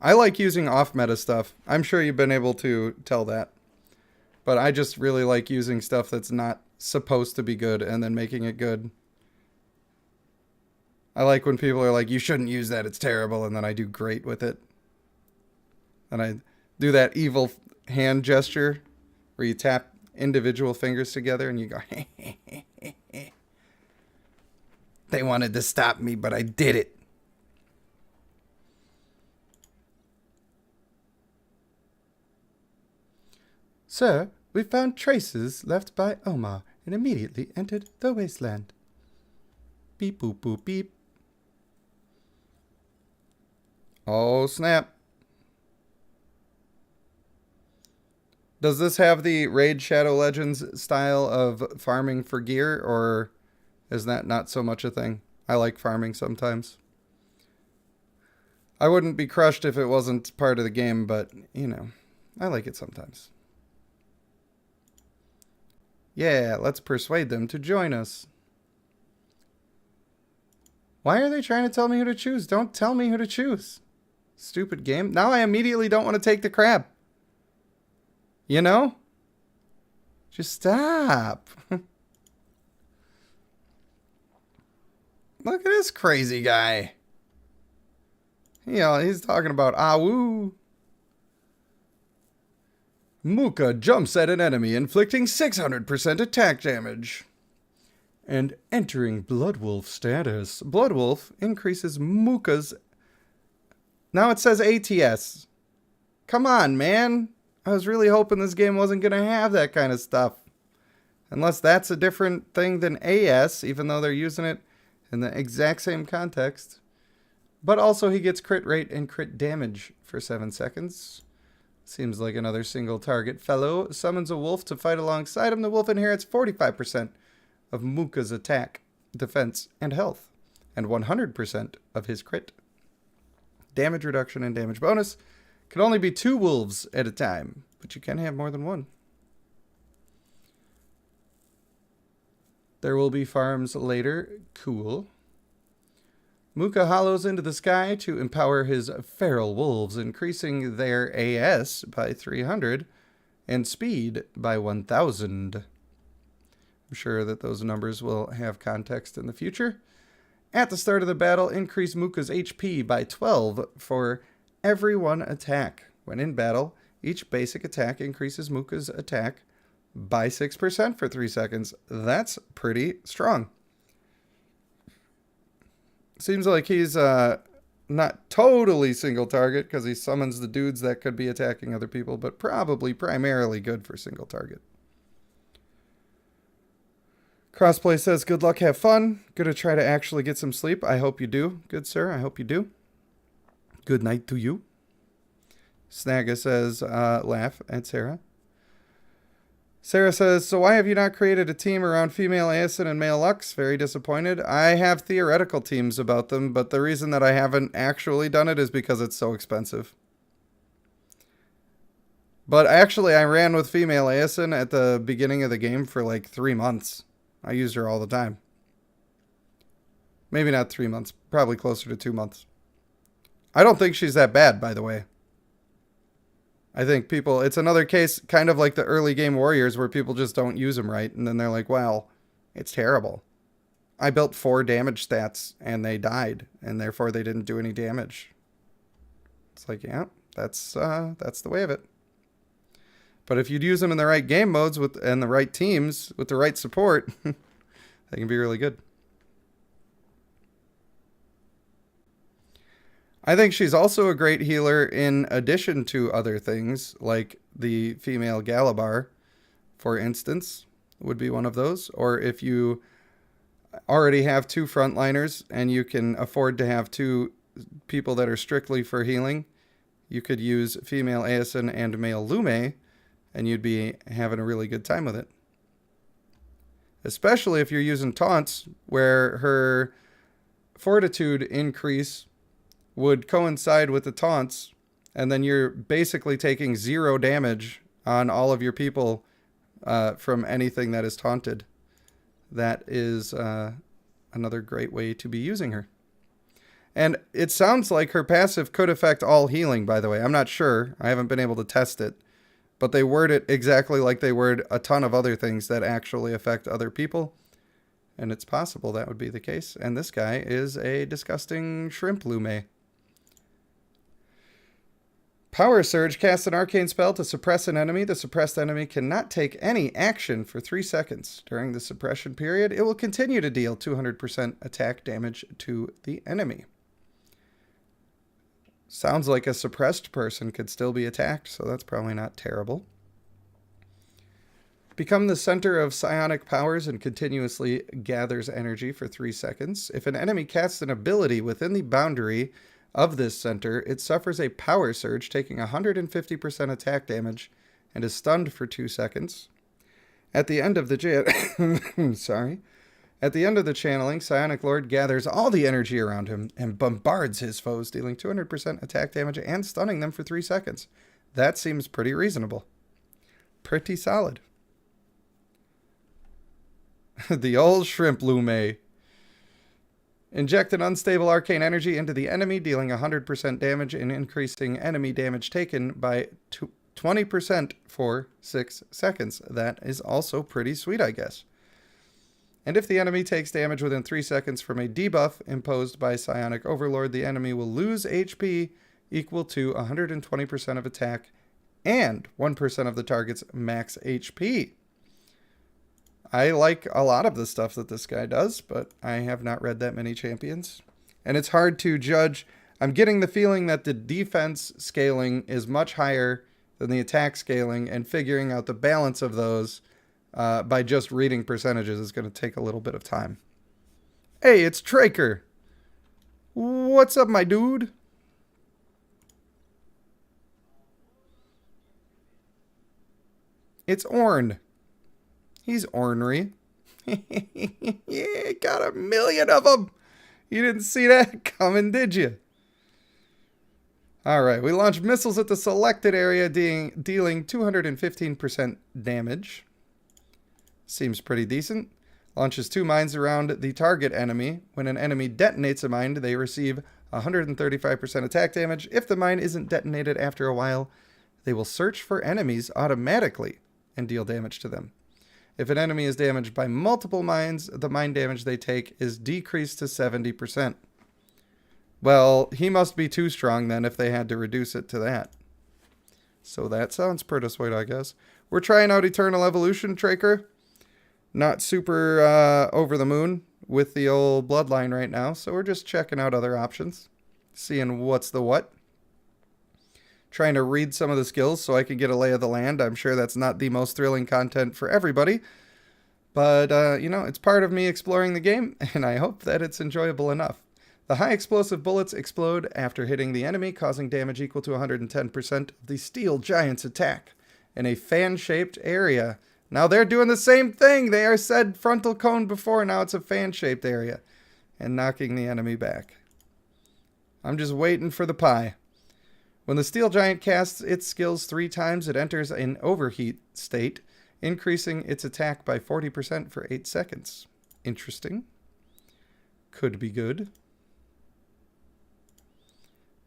I like using off-meta stuff. I'm sure you've been able to tell that. But I just really like using stuff that's not supposed to be good and then making it good. I like when people are like, you shouldn't use that, it's terrible, and then I do great with it. And I do that evil hand gesture where you tap individual fingers together and you go, they wanted to stop me, but I did it. Sir, we found traces left by Omar and immediately entered the wasteland. Beep, boop, boop, beep. Oh, snap. Does this have the Raid Shadow Legends style of farming for gear, or is that not so much a thing? I like farming sometimes. I wouldn't be crushed if it wasn't part of the game, but, you know, I like it sometimes. Yeah, let's persuade them to join us. Why are they trying to tell me who to choose? Don't tell me who to choose. Stupid game. Now I immediately don't want to take the crab. You know? Just stop. Look at this crazy guy. You know, he's talking about Awoo. Muka jumps at an enemy, inflicting 600% attack damage. And entering Bloodwolf status. Bloodwolf increases Muka's... Now it says ATS. Come on, man. I was really hoping this game wasn't going to have that kind of stuff. Unless that's a different thing than AS, even though they're using it in the exact same context. But also he gets crit rate and crit damage for 7 seconds. Seems like another single target fellow summons a wolf to fight alongside him. The wolf inherits 45% of Muka's attack, defense, and health, and 100% of his crit. Damage reduction and damage bonus. Can only be 2 wolves at a time, but you can have more than one. There will be farms later. Cool. Muka hollows into the sky to empower his feral wolves, increasing their AS by 300 and speed by 1,000. I'm sure that those numbers will have context in the future. At the start of the battle, increase Muka's HP by 12 for every one attack. When in battle, each basic attack increases Muka's attack by 6% for 3 seconds. That's pretty strong. Seems like he's not totally single target because he summons the dudes that could be attacking other people, but probably primarily good for single target. Crossplay says, good luck, have fun. Gonna try to actually get some sleep. I hope you do, good sir. I hope you do. Good night to you. Snagga says, laugh at Sarah. Sarah says, so why have you not created a team around female Aeson and male Lux? Very disappointed. I have theoretical teams about them, but the reason that I haven't actually done it is because it's so expensive. But actually, I ran with female Aeson at the beginning of the game for like 3 months. I used her all the time. Maybe not 3 months, probably closer to 2 months. I don't think she's that bad, by the way. I think people, it's another case kind of like the early game warriors where people just don't use them right. And then they're like, well, it's terrible. I built 4 damage stats and they died and therefore they didn't do any damage. It's like, yeah, that's the way of it. But if you'd use them in the right game modes and the right teams with the right support, they can be really good. I think she's also a great healer in addition to other things, like the female Galabar, for instance, would be one of those. Or if you already have 2 frontliners and you can afford to have 2 people that are strictly for healing, you could use female Aeson and male Lume, and you'd be having a really good time with it. Especially if you're using taunts, where her fortitude increase would coincide with the taunts, and then you're basically taking 0 damage on all of your people from anything that is taunted. That is another great way to be using her. And it sounds like her passive could affect all healing, by the way. I'm not sure. I haven't been able to test it. But they word it exactly like they word a ton of other things that actually affect other people. And it's possible that would be the case. And this guy is a disgusting shrimp Lume. Power Surge casts an arcane spell to suppress an enemy. The suppressed enemy cannot take any action for 3 seconds. During the suppression period, it will continue to deal 200% attack damage to the enemy. Sounds like a suppressed person could still be attacked, so that's probably not terrible. Become the center of psionic powers and continuously gathers energy for 3 seconds. If an enemy casts an ability within the boundary of this center, it suffers a power surge, taking 150% attack damage, and is stunned for 2 seconds. At the end of the At the end of the channeling, Psionic Lord gathers all the energy around him and bombards his foes, dealing 200% attack damage and stunning them for 3 seconds. That seems pretty reasonable. Pretty solid. The old shrimp Lume. Inject an unstable arcane energy into the enemy, dealing 100% damage and increasing enemy damage taken by 20% for 6 seconds. That is also pretty sweet, I guess. And if the enemy takes damage within 3 seconds from a debuff imposed by Psionic Overlord, the enemy will lose HP equal to 120% of attack and 1% of the target's max HP. I like a lot of the stuff that this guy does, but I have not read that many champions. And it's hard to judge. I'm getting the feeling that the defense scaling is much higher than the attack scaling, and figuring out the balance of those by just reading percentages is going to take a little bit of time. Hey, it's Traker. What's up, my dude? It's Orn. He's ornery. Yeah, got 1 million of them. You didn't see that coming, did you? All right, we launched missiles at the selected area, dealing 215% damage. Seems pretty decent. Launches 2 mines around the target enemy. When an enemy detonates a mine, they receive 135% attack damage. If the mine isn't detonated after a while, they will search for enemies automatically and deal damage to them. If an enemy is damaged by multiple mines, the mine damage they take is decreased to 70%. Well, he must be too strong then if they had to reduce it to that. So that sounds pretty sweet, I guess. We're trying out Eternal Evolution, Traker. Not super over the moon with the old Bloodline right now, so we're just checking out other options. Seeing what's the what. Trying to read some of the skills so I can get a lay of the land. I'm sure that's not the most thrilling content for everybody. But, you know, it's part of me exploring the game, and I hope that it's enjoyable enough. The high explosive bullets explode after hitting the enemy, causing damage equal to 110% of the steel giant's attack in a fan-shaped area. Now they're doing the same thing. They are said frontal cone before. Now it's a fan-shaped area and knocking the enemy back. I'm just waiting for the pie. When the steel giant casts its skills 3 times, it enters an overheat state, increasing its attack by 40% for 8 seconds. Interesting. Could be good.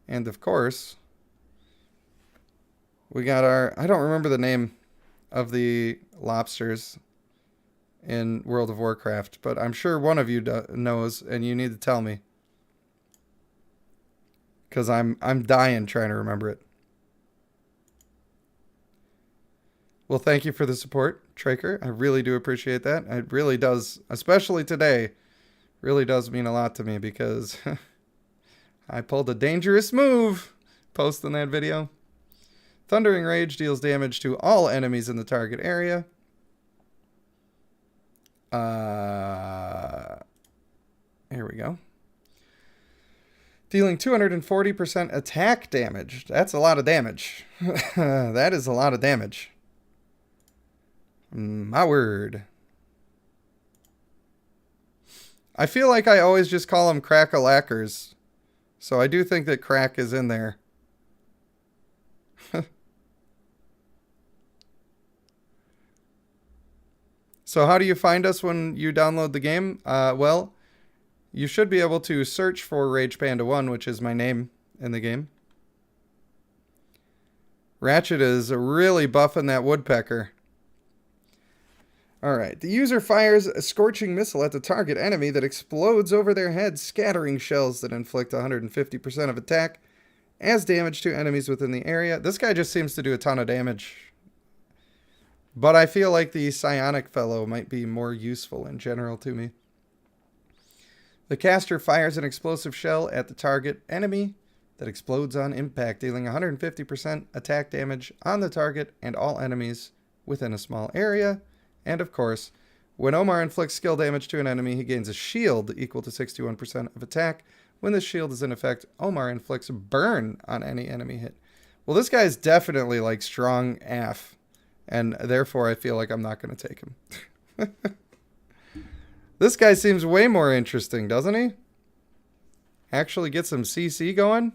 And of course, we got our... I don't remember the name of the lobsters in World of Warcraft, but I'm sure one of you knows, and you need to tell me. Because I'm dying trying to remember it. Well, thank you for the support, Traker. I really do appreciate that. It really does, especially today, really does mean a lot to me because I pulled a dangerous move posting that video. Thundering Rage deals damage to all enemies in the target area. Here we go. Dealing 240% attack damage. That's a lot of damage. That is a lot of damage. My word. I feel like I always just call them crack-a-lackers. So I do think that crack is in there. So how do you find us when you download the game? Well, you should be able to search for Rage Panda 1, which is my name in the game. Ratchet is really buffing that woodpecker. Alright, the user fires a scorching missile at the target enemy that explodes over their head, scattering shells that inflict 150% of attack as damage to enemies within the area. This guy just seems to do a ton of damage. But I feel like the psionic fellow might be more useful in general to me. The caster fires an explosive shell at the target enemy that explodes on impact, dealing 150% attack damage on the target and all enemies within a small area. And of course, when Omar inflicts skill damage to an enemy, he gains a shield equal to 61% of attack. When the shield is in effect, Omar inflicts a burn on any enemy hit. Well, this guy's definitely like strong AF. And therefore, I feel like I'm not going to take him. This guy seems way more interesting, doesn't he? Actually get some CC going.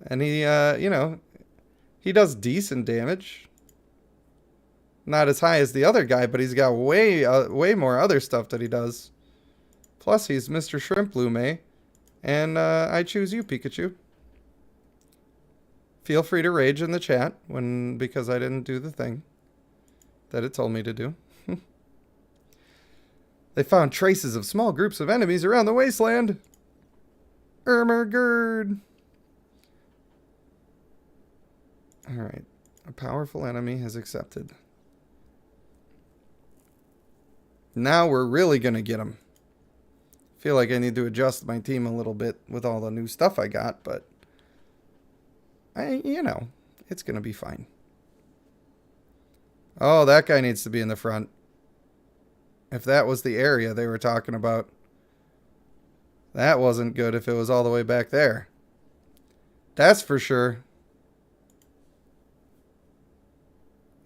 And he, you know, he does decent damage. Not as high as the other guy, but he's got way more other stuff that he does. Plus, he's Mr. Shrimp Lume. And I choose you, Pikachu. Feel free to rage in the chat because I didn't do the thing that it told me to do. They found traces of small groups of enemies around the wasteland. Ermergerd. Alright. A powerful enemy has accepted. Now we're really going to get him. Feel like I need to adjust my team a little bit with all the new stuff I got, but you know, it's going to be fine. Oh, that guy needs to be in the front. If that was the area they were talking about. That wasn't good if it was all the way back there. That's for sure.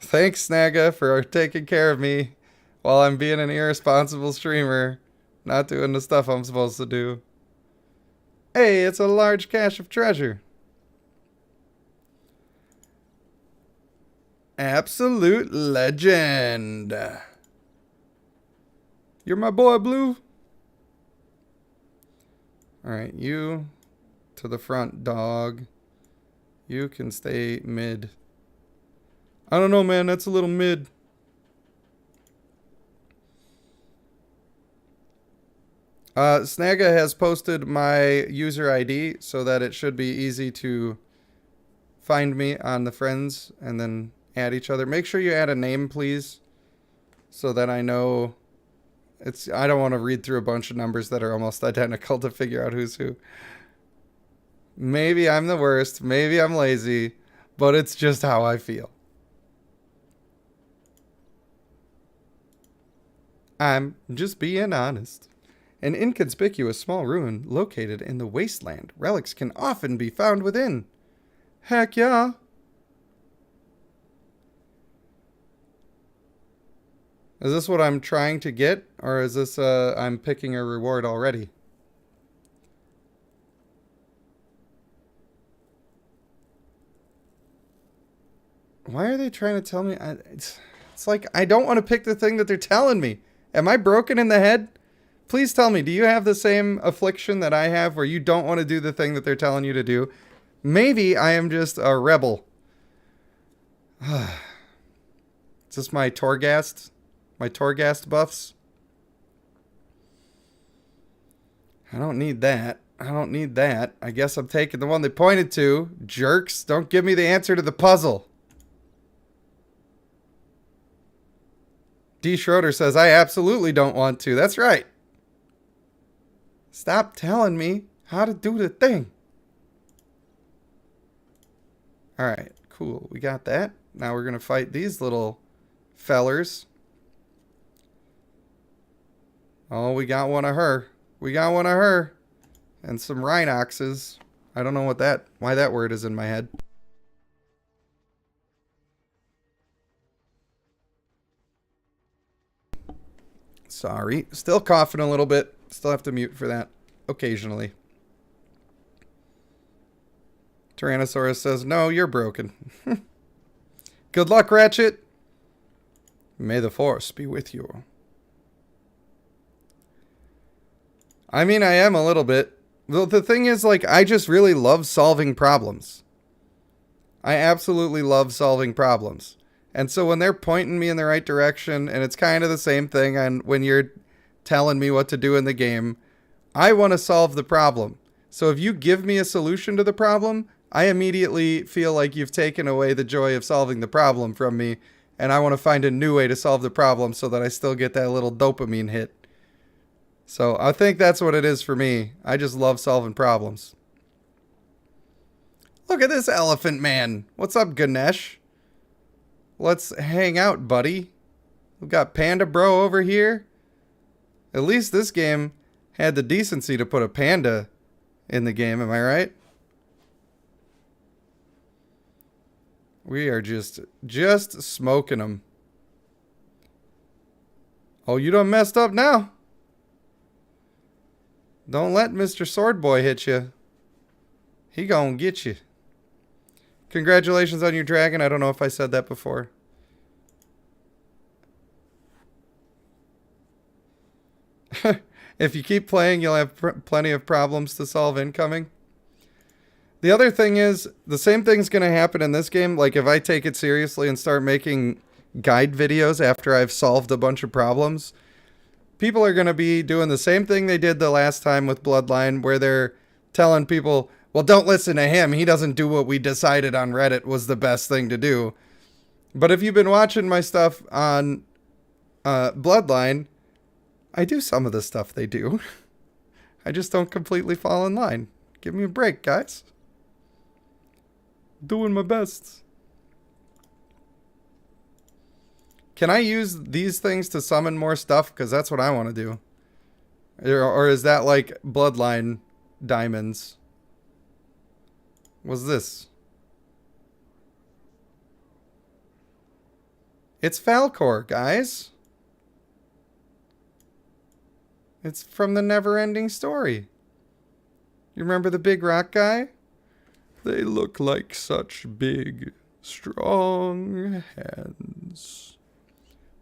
Thanks, Snaga, for taking care of me while I'm being an irresponsible streamer. Not doing the stuff I'm supposed to do. Hey, it's a large cache of treasure. Absolute legend. You're my boy, Blue. Alright, you to the front, dog. You can stay mid. I don't know, man. That's a little mid. Snagga has posted my user ID so that it should be easy to find me on the friends and then add each other. Make sure you add a name, please, so that I know. I don't want to read through a bunch of numbers that are almost identical to figure out who's who. Maybe I'm the worst. Maybe I'm lazy, but it's just how I feel. I'm just being honest. An inconspicuous small ruin located in the wasteland. Relics can often be found within. Heck yeah. Is this what I'm trying to get? Or is this I'm picking a reward already? Why are they trying to tell me? It's like I don't want to pick the thing that they're telling me. Am I broken in the head? Please tell me, do you have the same affliction that I have where you don't want to do the thing that they're telling you to do? Maybe I am just a rebel. Is this my Torghast? My Torghast buffs? I don't need that. I don't need that. I guess I'm taking the one they pointed to. Jerks, don't give me the answer to the puzzle. D. Schroeder says, I absolutely don't want to. That's right. Stop telling me how to do the thing. Alright, cool. We got that. Now we're going to fight these little fellers. Oh, we got one of her. We got one of her. And some Rhinoxes. I don't know why that word is in my head. Sorry. Still coughing a little bit. Still have to mute for that occasionally. Tyrannosaurus says, no, you're broken. Good luck, Ratchet. May the Force be with you. I mean, I am a little bit. The thing is, like, I just really love solving problems. I absolutely love solving problems. And so when they're pointing me in the right direction, and it's kind of the same thing, and when you're telling me what to do in the game, I want to solve the problem. So if you give me a solution to the problem, I immediately feel like you've taken away the joy of solving the problem from me, and I want to find a new way to solve the problem so that I still get that little dopamine hit. So I think that's what it is for me. I just love solving problems. Look at this elephant man. What's up, Ganesh? Let's hang out, buddy. We've got Panda Bro over here. At least this game had the decency to put a panda in the game, am I right? We are just smoking them. Oh, you done messed up now. Don't let Mr. Sword Boy hit you. He gonna get you. Congratulations on your dragon. I don't know if I said that before. If you keep playing, you'll have plenty of problems to solve incoming. The other thing is, the same thing's going to happen in this game. Like, if I take it seriously and start making guide videos after I've solved a bunch of problems, people are going to be doing the same thing they did the last time with Bloodline, where they're telling people, well, don't listen to him. He doesn't do what we decided on Reddit was the best thing to do. But if you've been watching my stuff on Bloodline, I do some of the stuff they do. I just don't completely fall in line. Give me a break, guys. Doing my best. Can I use these things to summon more stuff? Because that's what I want to do. Or is that like Bloodline diamonds? What's this? It's Falcor, guys. It's from the Never-Ending Story. You remember the big rock guy? They look like such big, strong hands.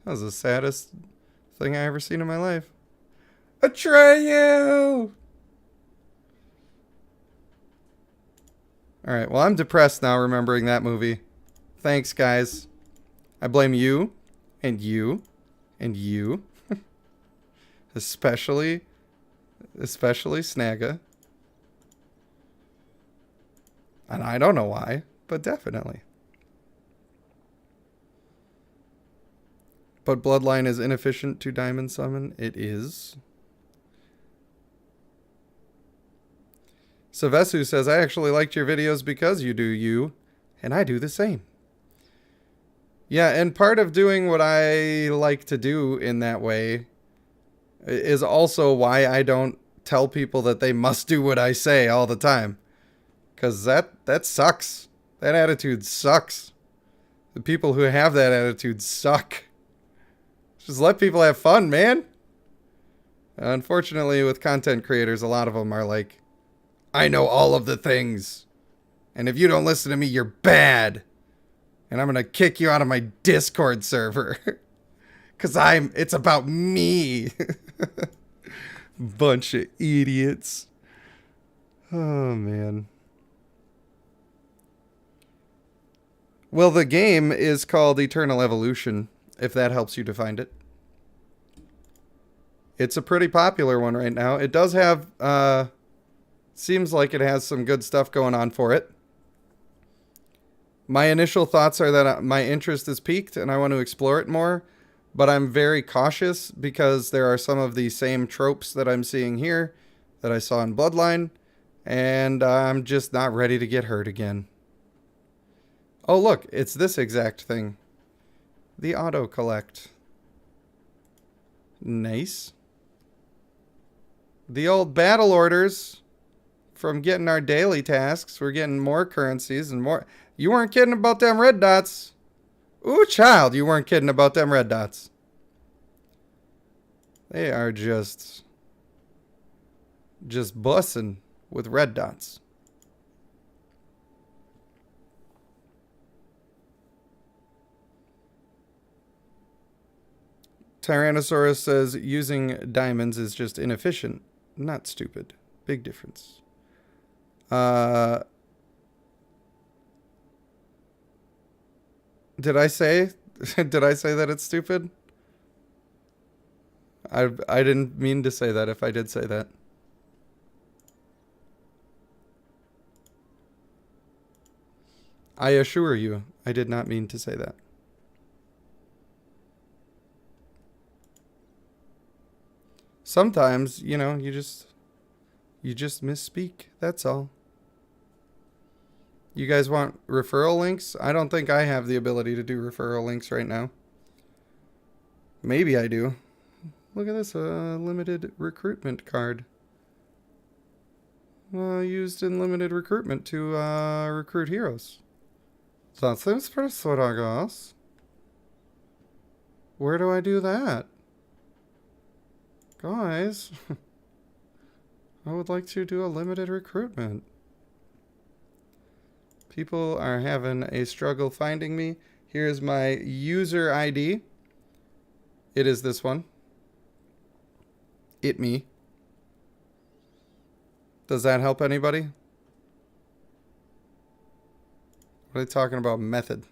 That was the saddest thing I ever seen in my life. Atreyu! Alright, well, I'm depressed now remembering that movie. Thanks, guys. I blame you, and you, and you. especially Snagga. And I don't know why, but definitely. But Bloodline is inefficient to diamond summon. It is. Savesu says, I actually liked your videos because you do you, and I do the same. Yeah, and part of doing what I like to do in that way is also why I don't tell people that they must do what I say all the time. Because that sucks. That attitude sucks. The people who have that attitude suck. Just let people have fun, man. Unfortunately, with content creators, a lot of them are like, I know all of the things. And if you don't listen to me, you're bad. And I'm going to kick you out of my Discord server. Because it's about me. Bunch of idiots. Oh, man. Well, the game is called Eternal Evolution, if that helps you to find it. It's a pretty popular one right now. It does have, seems like it has some good stuff going on for it. My initial thoughts are that my interest is piqued and I want to explore it more, but I'm very cautious because there are some of the same tropes that I'm seeing here that I saw in Bloodline, and I'm just not ready to get hurt again. Oh, look, it's this exact thing. The auto collect. Nice. The old battle orders from getting our daily tasks. We're getting more currencies and more. You weren't kidding about them red dots. Ooh, child, you weren't kidding about them red dots. They are just bussing with red dots. Tyrannosaurus says using diamonds is just inefficient, not stupid. Big difference. Did I say that it's stupid? I didn't mean to say that if I did say that. I assure you, I did not mean to say that. Sometimes, you know, you just misspeak. That's all. You guys want referral links? I don't think I have the ability to do referral links right now. Maybe I do. Look at this, a limited recruitment card. Used in limited recruitment to recruit heroes. That seems pretty good, I guess. Where do I do that? Guys, I would like to do a limited recruitment. People are having a struggle finding me. Here's my user ID. It is this one. Me. Does that help anybody? What are they talking about? Method.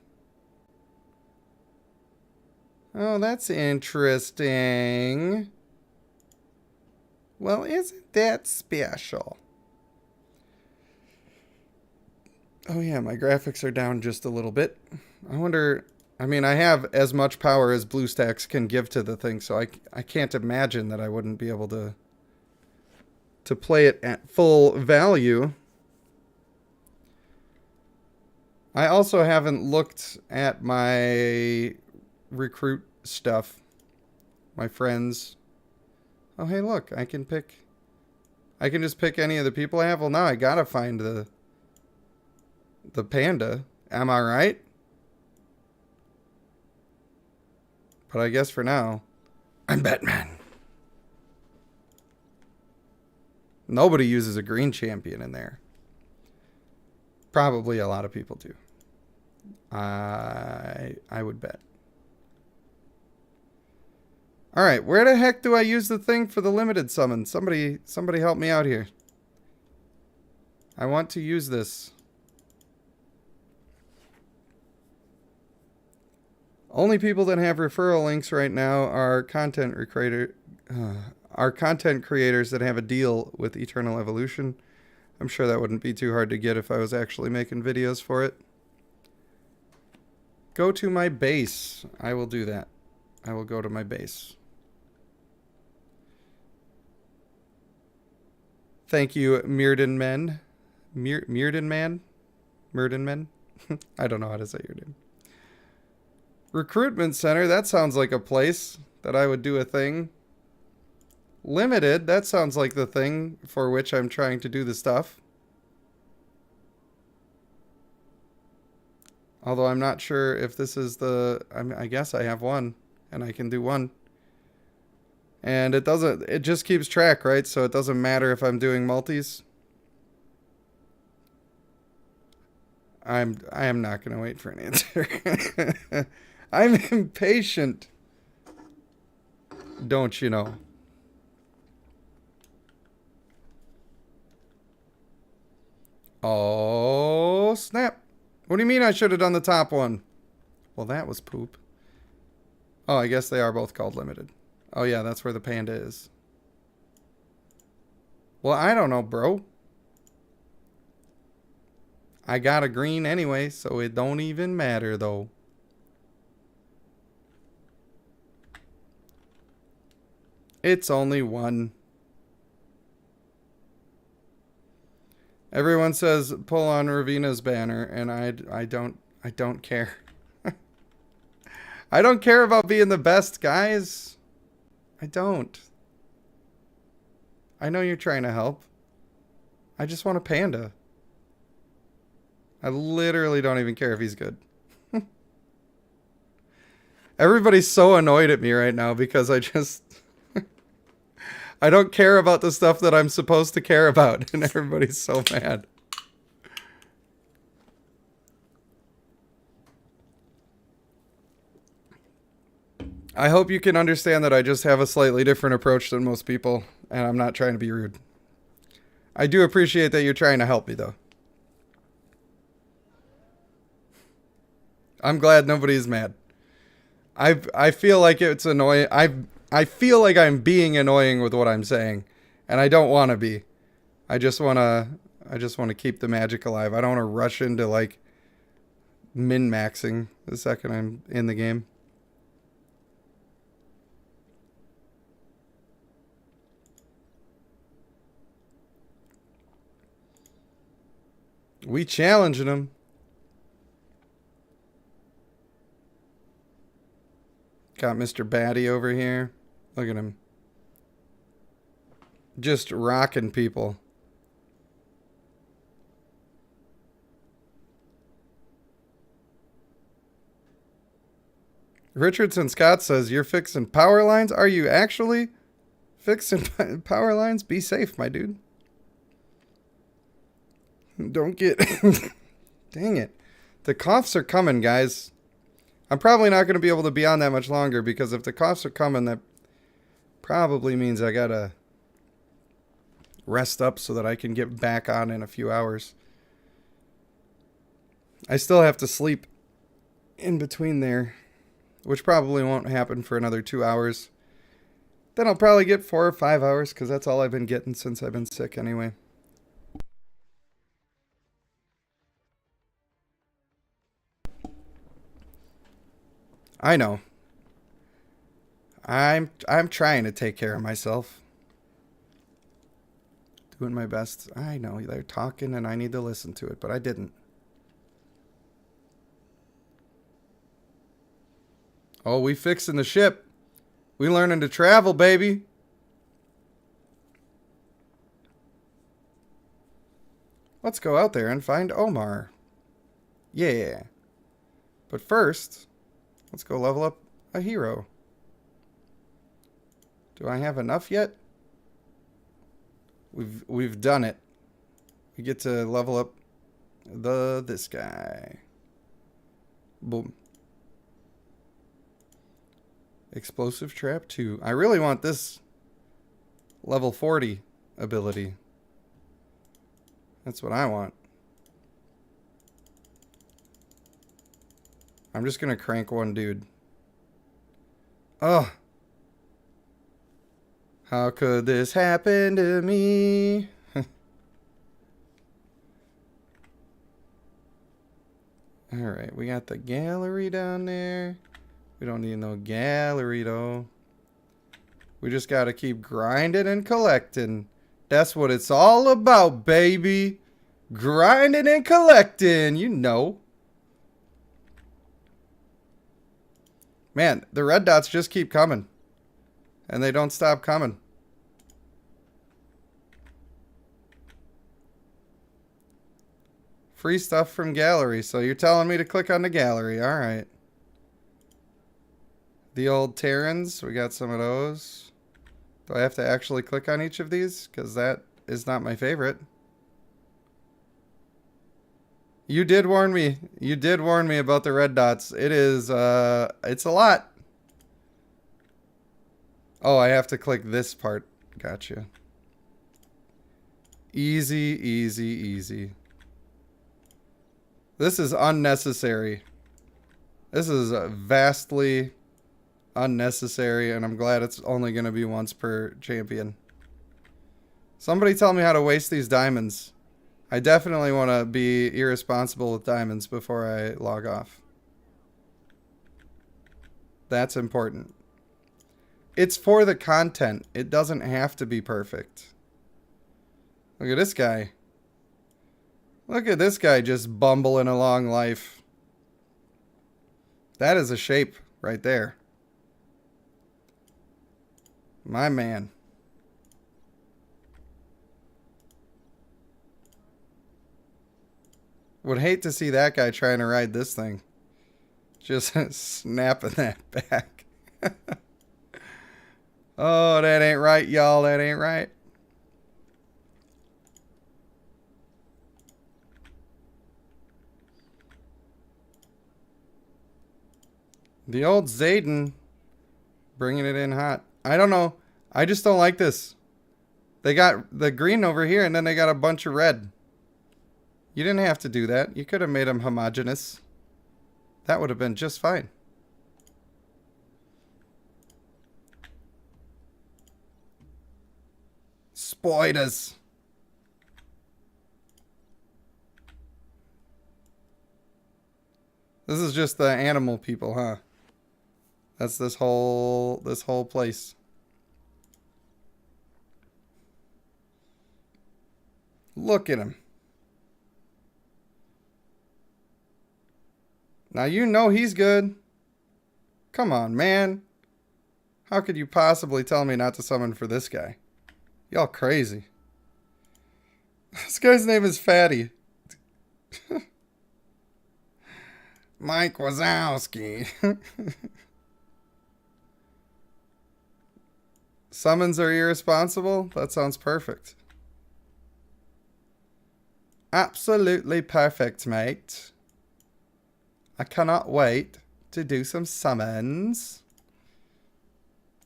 Oh, that's interesting. Well, isn't that special? Oh yeah, my graphics are down just a little bit. I wonder, I mean, I have as much power as BlueStacks can give to the thing, so I can't imagine that I wouldn't be able to play it at full value. I also haven't looked at my recruit stuff. My friends. Oh, hey, look, I can just pick any of the people I have. Well, now I gotta find the panda. Am I right? But I guess for now, I'm Batman. Nobody uses a green champion in there. Probably a lot of people do. I would bet. Alright, where the heck do I use the thing for the limited summon? Somebody help me out here. I want to use this. Only people that have referral links right now are content creators that have a deal with Eternal Evolution. I'm sure that wouldn't be too hard to get if I was actually making videos for it. Go to my base. I will do that. I will go to my base. Thank you, Mirden Men. Mirden Man? Mirden Men? I don't know how to say your name. Recruitment Center, that sounds like a place that I would do a thing. Limited, that sounds like the thing for which I'm trying to do the stuff. Although I'm not sure if this is the... I guess I have one, and I can do one. And it doesn't... It just keeps track, right? So it doesn't matter if I'm doing multis. I am not going to wait for an answer. I'm impatient. Don't you know? Oh, snap. What do you mean I should have done the top one? Well, that was poop. Oh, I guess they are both called limited. Oh, yeah, that's where the panda is. Well, I don't know, bro. I got a green anyway, so it don't even matter, though. It's only one. Everyone says pull on Ravina's banner, and I don't care. I don't care about being the best, guys. I don't. I know you're trying to help. I just want a panda. I literally don't even care if he's good. Everybody's so annoyed at me right now because I just... I don't care about the stuff that I'm supposed to care about, and everybody's so mad. I hope you can understand that I just have a slightly different approach than most people, and I'm not trying to be rude. I do appreciate that you're trying to help me, though. I'm glad nobody's mad. I feel like it's annoying. I feel like I'm being annoying with what I'm saying, and I don't want to be. I just want to keep the magic alive. I don't want to rush into like min-maxing the second I'm in the game. We challenging him. Got Mr. Batty over here. Look at him. Just rocking people. Richardson Scott says, you're fixing power lines? Are you actually fixing power lines? Be safe, my dude. Don't get... Dang it. The coughs are coming, guys. I'm probably not going to be able to be on that much longer because if the coughs are coming, that probably means I got to rest up so that I can get back on in a few hours. I still have to sleep in between there, which probably won't happen for another 2 hours. Then I'll probably get 4 or 5 hours because that's all I've been getting since I've been sick anyway. I know. I'm trying to take care of myself. Doing my best. I know they're talking and I need to listen to it, but I didn't. Oh, we fixing the ship. We learning to travel, baby. Let's go out there and find Omar. Yeah. But first, let's go level up a hero. Do I have enough yet? We've done it. We get to level up this guy. Boom. Explosive Trap 2. I really want this level 40 ability. That's what I want. I'm just gonna crank one dude. Oh. How could this happen to me? Alright, we got the gallery down there. We don't need no gallery though. We just gotta keep grinding and collecting. That's what it's all about, baby. Grinding and collecting, you know. Man, the red dots just keep coming. And they don't stop coming. Free stuff from gallery. So you're telling me to click on the gallery. Alright. The old Terrans. We got some of those. Do I have to actually click on each of these? Because that is not my favorite. You did warn me. You did warn me about the red dots. It is, it's a lot. Oh, I have to click this part. Gotcha. Easy, easy, easy. This is unnecessary. This is vastly unnecessary, and I'm glad it's only going to be once per champion. Somebody tell me how to waste these diamonds. I definitely want to be irresponsible with diamonds before I log off. That's important. It's for the content. It doesn't have to be perfect. Look at this guy. Look at this guy just bumbling along life. That is a shape right there. My man. Would hate to see that guy trying to ride this thing. Just snapping that back. Oh, that ain't right, y'all. That ain't right. The old Zayden bringing it in hot. I don't know. I just don't like this. They got the green over here, and then they got a bunch of red. You didn't have to do that. You could have made them homogeneous. That would have been just fine. Spiders. This is just the animal people, huh? That's this whole place. Look at him. Now you know he's good. Come on, man. How could you possibly tell me not to summon for this guy? Y'all crazy. This guy's name is Fatty. Mike Wazowski. Summons are irresponsible? That sounds perfect. Absolutely perfect, mate. I cannot wait to do some summons.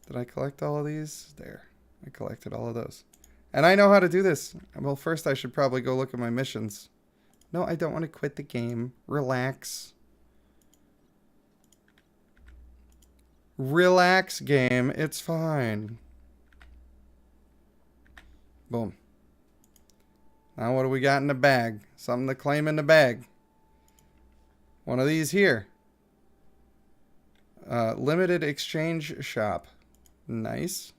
Did I collect all of these? There. I collected all of those. And I know how to do this. Well, first I should probably go look at my missions. No, I don't want to quit the game. Relax. Relax, game. It's fine. Boom. Now what do we got in the bag? Something to claim in the bag. One of these here. Limited exchange shop. Nice.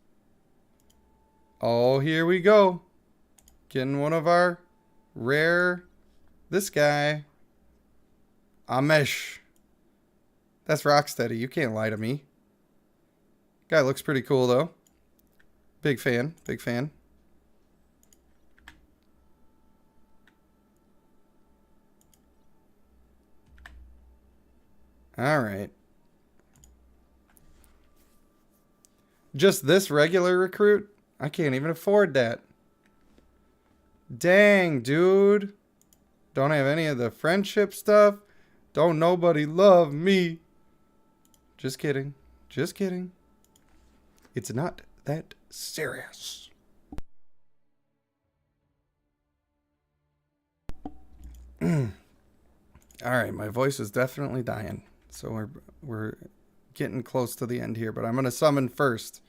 Oh, here we go. Getting one of our rare... This guy. Amish. That's Rocksteady. You can't lie to me. Guy looks pretty cool, though. Big fan. Big fan. Alright. Just this regular recruit? I can't even afford that. Dang, dude. Don't have any of the friendship stuff. Don't nobody love me. Just kidding. Just kidding. It's not that serious. Alright, my voice is definitely dying. So we're getting close to the end here, but I'm going to summon first.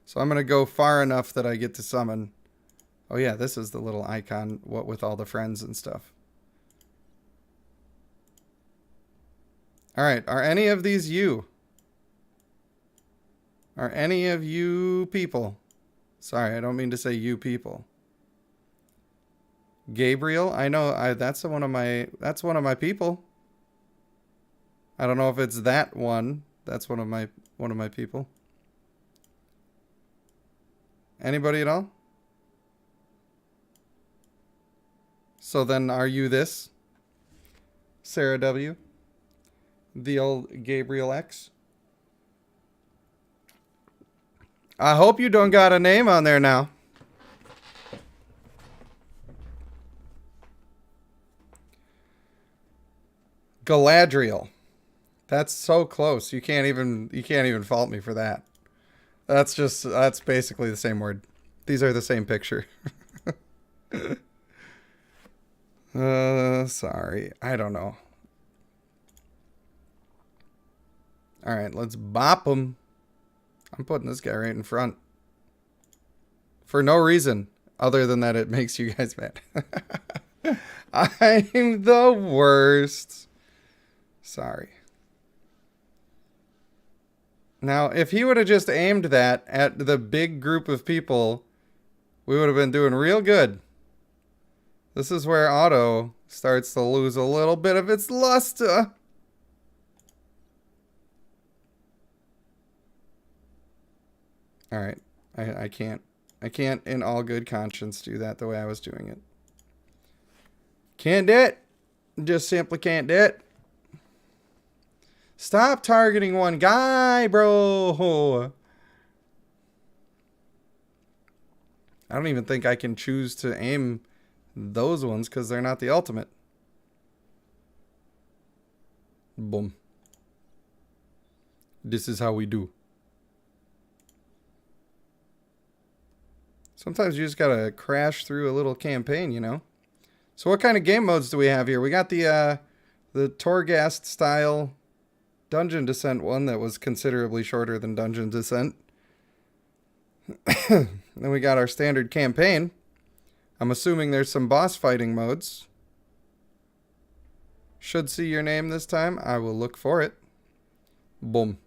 So I'm going to go far enough that I get to summon. Oh yeah, this is the little icon, what with all the friends and stuff. Alright, are any of these you? Are any of you people? Sorry, I don't mean to say you people. Gabriel, I know that's one of my people. I don't know if it's that one. That's one of my people. Anybody at all? So then are you this? Sarah W. The old Gabriel X. I hope you don't got a name on there now. Galadriel. That's so close. You can't even fault me for that. That's basically the same word. These are the same picture. Sorry. I don't know. All right, let's bop him. I'm putting this guy right in front. For no reason other than that it makes you guys mad. I'm the worst. Sorry. Now, if he would have just aimed that at the big group of people, we would have been doing real good. This is where auto starts to lose a little bit of its luster. Alright. I can't in all good conscience do that the way I was doing it. Can't do it. Just simply can't do it. Stop targeting one guy, bro. I don't even think I can choose to aim those ones because they're not the ultimate. Boom. This is how we do. Sometimes you just gotta crash through a little campaign, you know? So what kind of game modes do we have here? We got the Torghast style Dungeon Descent one that was considerably shorter than Dungeon Descent. Then we got our standard campaign. I'm assuming there's some boss fighting modes. Should see your name this time. I will look for it. Boom.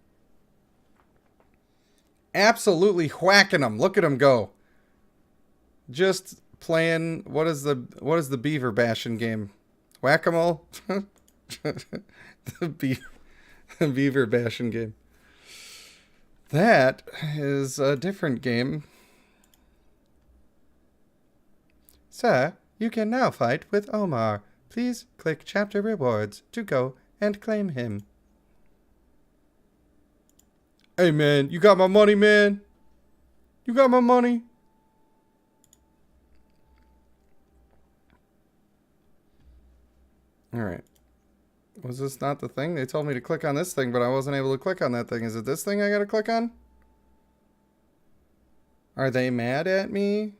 Absolutely whacking them. Look at them go. Just playing. What is the beaver bashing game? Whack-a-mole. the beaver bashing game. That is a different game. Sir, you can now fight with Omar. Please click chapter rewards to go and claim him. Hey man, you got my money, man? You got my money? Alright. Was this not the thing? They told me to click on this thing, but I wasn't able to click on that thing. Is it this thing I gotta click on? Are they mad at me?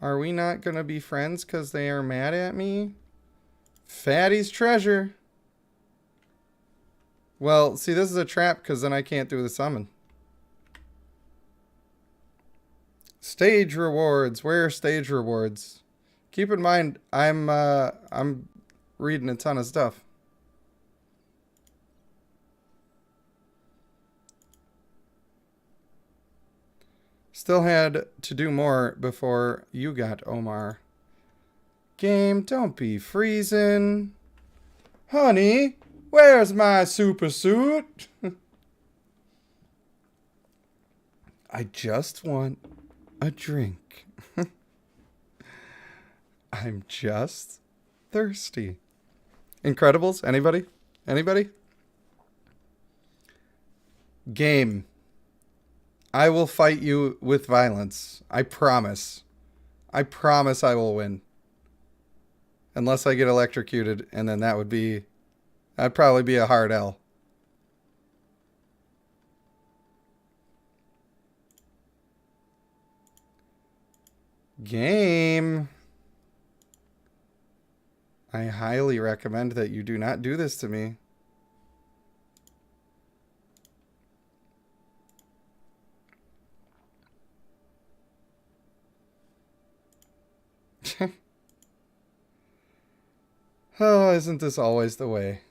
Are we not gonna be friends because they are mad at me? Fatty's treasure. Well, see, this is a trap because then I can't do the summon. Stage rewards. Where are stage rewards? Keep in mind, I'm reading a ton of stuff. Still had to do more before you got Omar. Game, don't be freezing. Honey, where's my super suit? I just want a drink. I'm just thirsty. Incredibles? Anybody? Anybody? Game. I will fight you with violence. I promise. I promise I will win. Unless I get electrocuted, and then that'd probably be a hard L. Game. I highly recommend that you do not do this to me. Oh, isn't this always the way?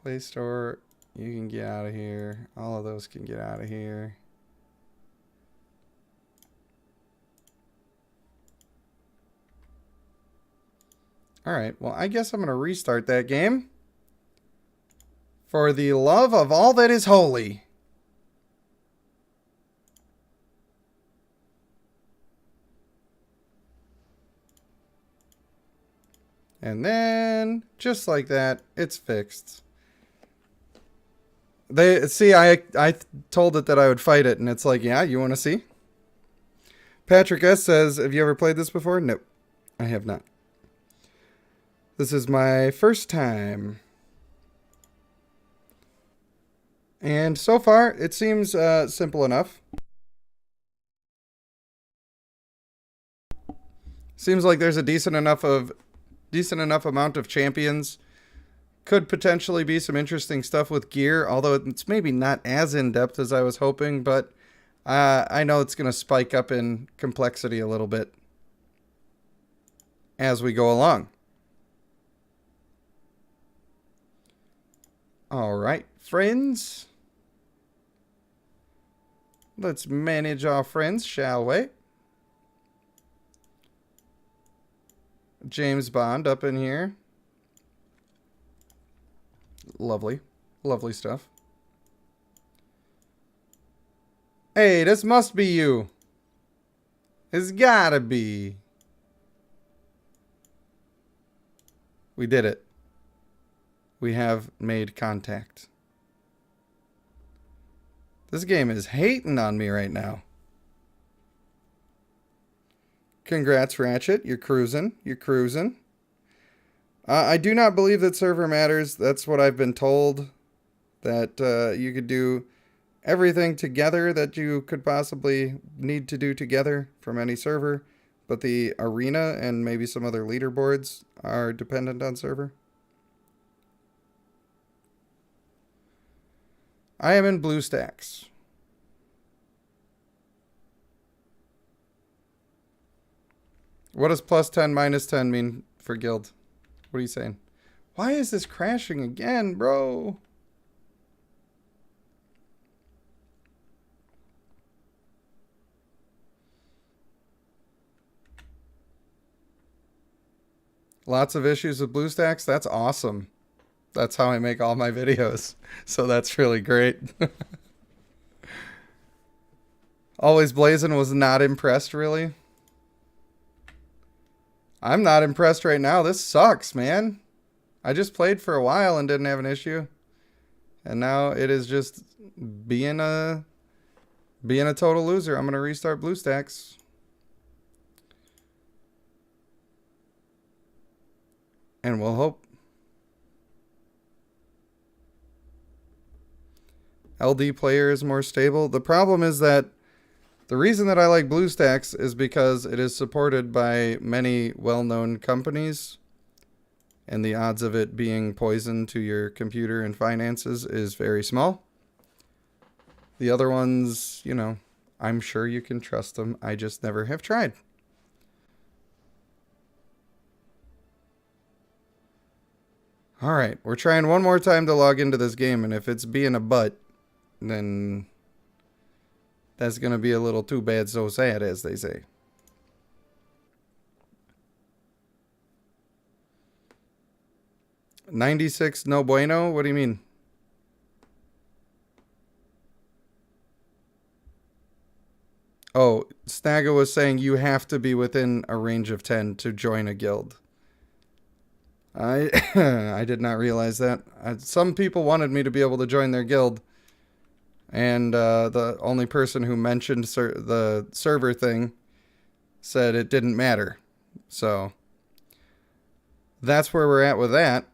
Play Store, you can get out of here. All of those can get out of here. Alright, well, I guess I'm going to restart that game. For the love of all that is holy. And then, just like that, it's fixed. They see, I told it that I would fight it, and it's like, yeah, you want to see? Patrick S. says, have you ever played this before? Nope, I have not. This is my first time. And so far, it seems simple enough. Seems like there's a decent enough amount of champions. Could potentially be some interesting stuff with gear, although it's maybe not as in-depth as I was hoping, but I know it's going to spike up in complexity a little bit as we go along. All right, friends. Let's manage our friends, shall we? James Bond up in here. Lovely. Lovely stuff. Hey, this must be you. It's gotta be. We did it. We have made contact. This game is hating on me right now. Congrats, Ratchet. You're cruising. You're cruising. I do not believe that server matters. That's what I've been told. That you could do everything together that you could possibly need to do together from any server. But the arena and maybe some other leaderboards are dependent on server. I am in BlueStacks. What does plus 10, minus 10 mean for guild? What are you saying? Why is this crashing again, bro? Lots of issues with BlueStacks? That's awesome. That's how I make all my videos. So that's really great. Always Blazing was not impressed, really. I'm not impressed right now. This sucks, man. I just played for a while and didn't have an issue. And now it is just being a total loser. I'm going to restart BlueStacks. And we'll hope. LD player is more stable. The problem is that the reason that I like BlueStacks is because it is supported by many well-known companies, and the odds of it being poison to your computer and finances is very small. The other ones, you know, I'm sure you can trust them. I just never have tried. All right, we're trying one more time to log into this game, and if it's being a butt, then that's going to be a little too bad, so sad, as they say. $96 no bueno? What do you mean? Oh, Snaga was saying you have to be within a range of 10 to join a guild. I I did not realize that. Some people wanted me to be able to join their guild. And the only person who mentioned the server thing said it didn't matter. So that's where we're at with that.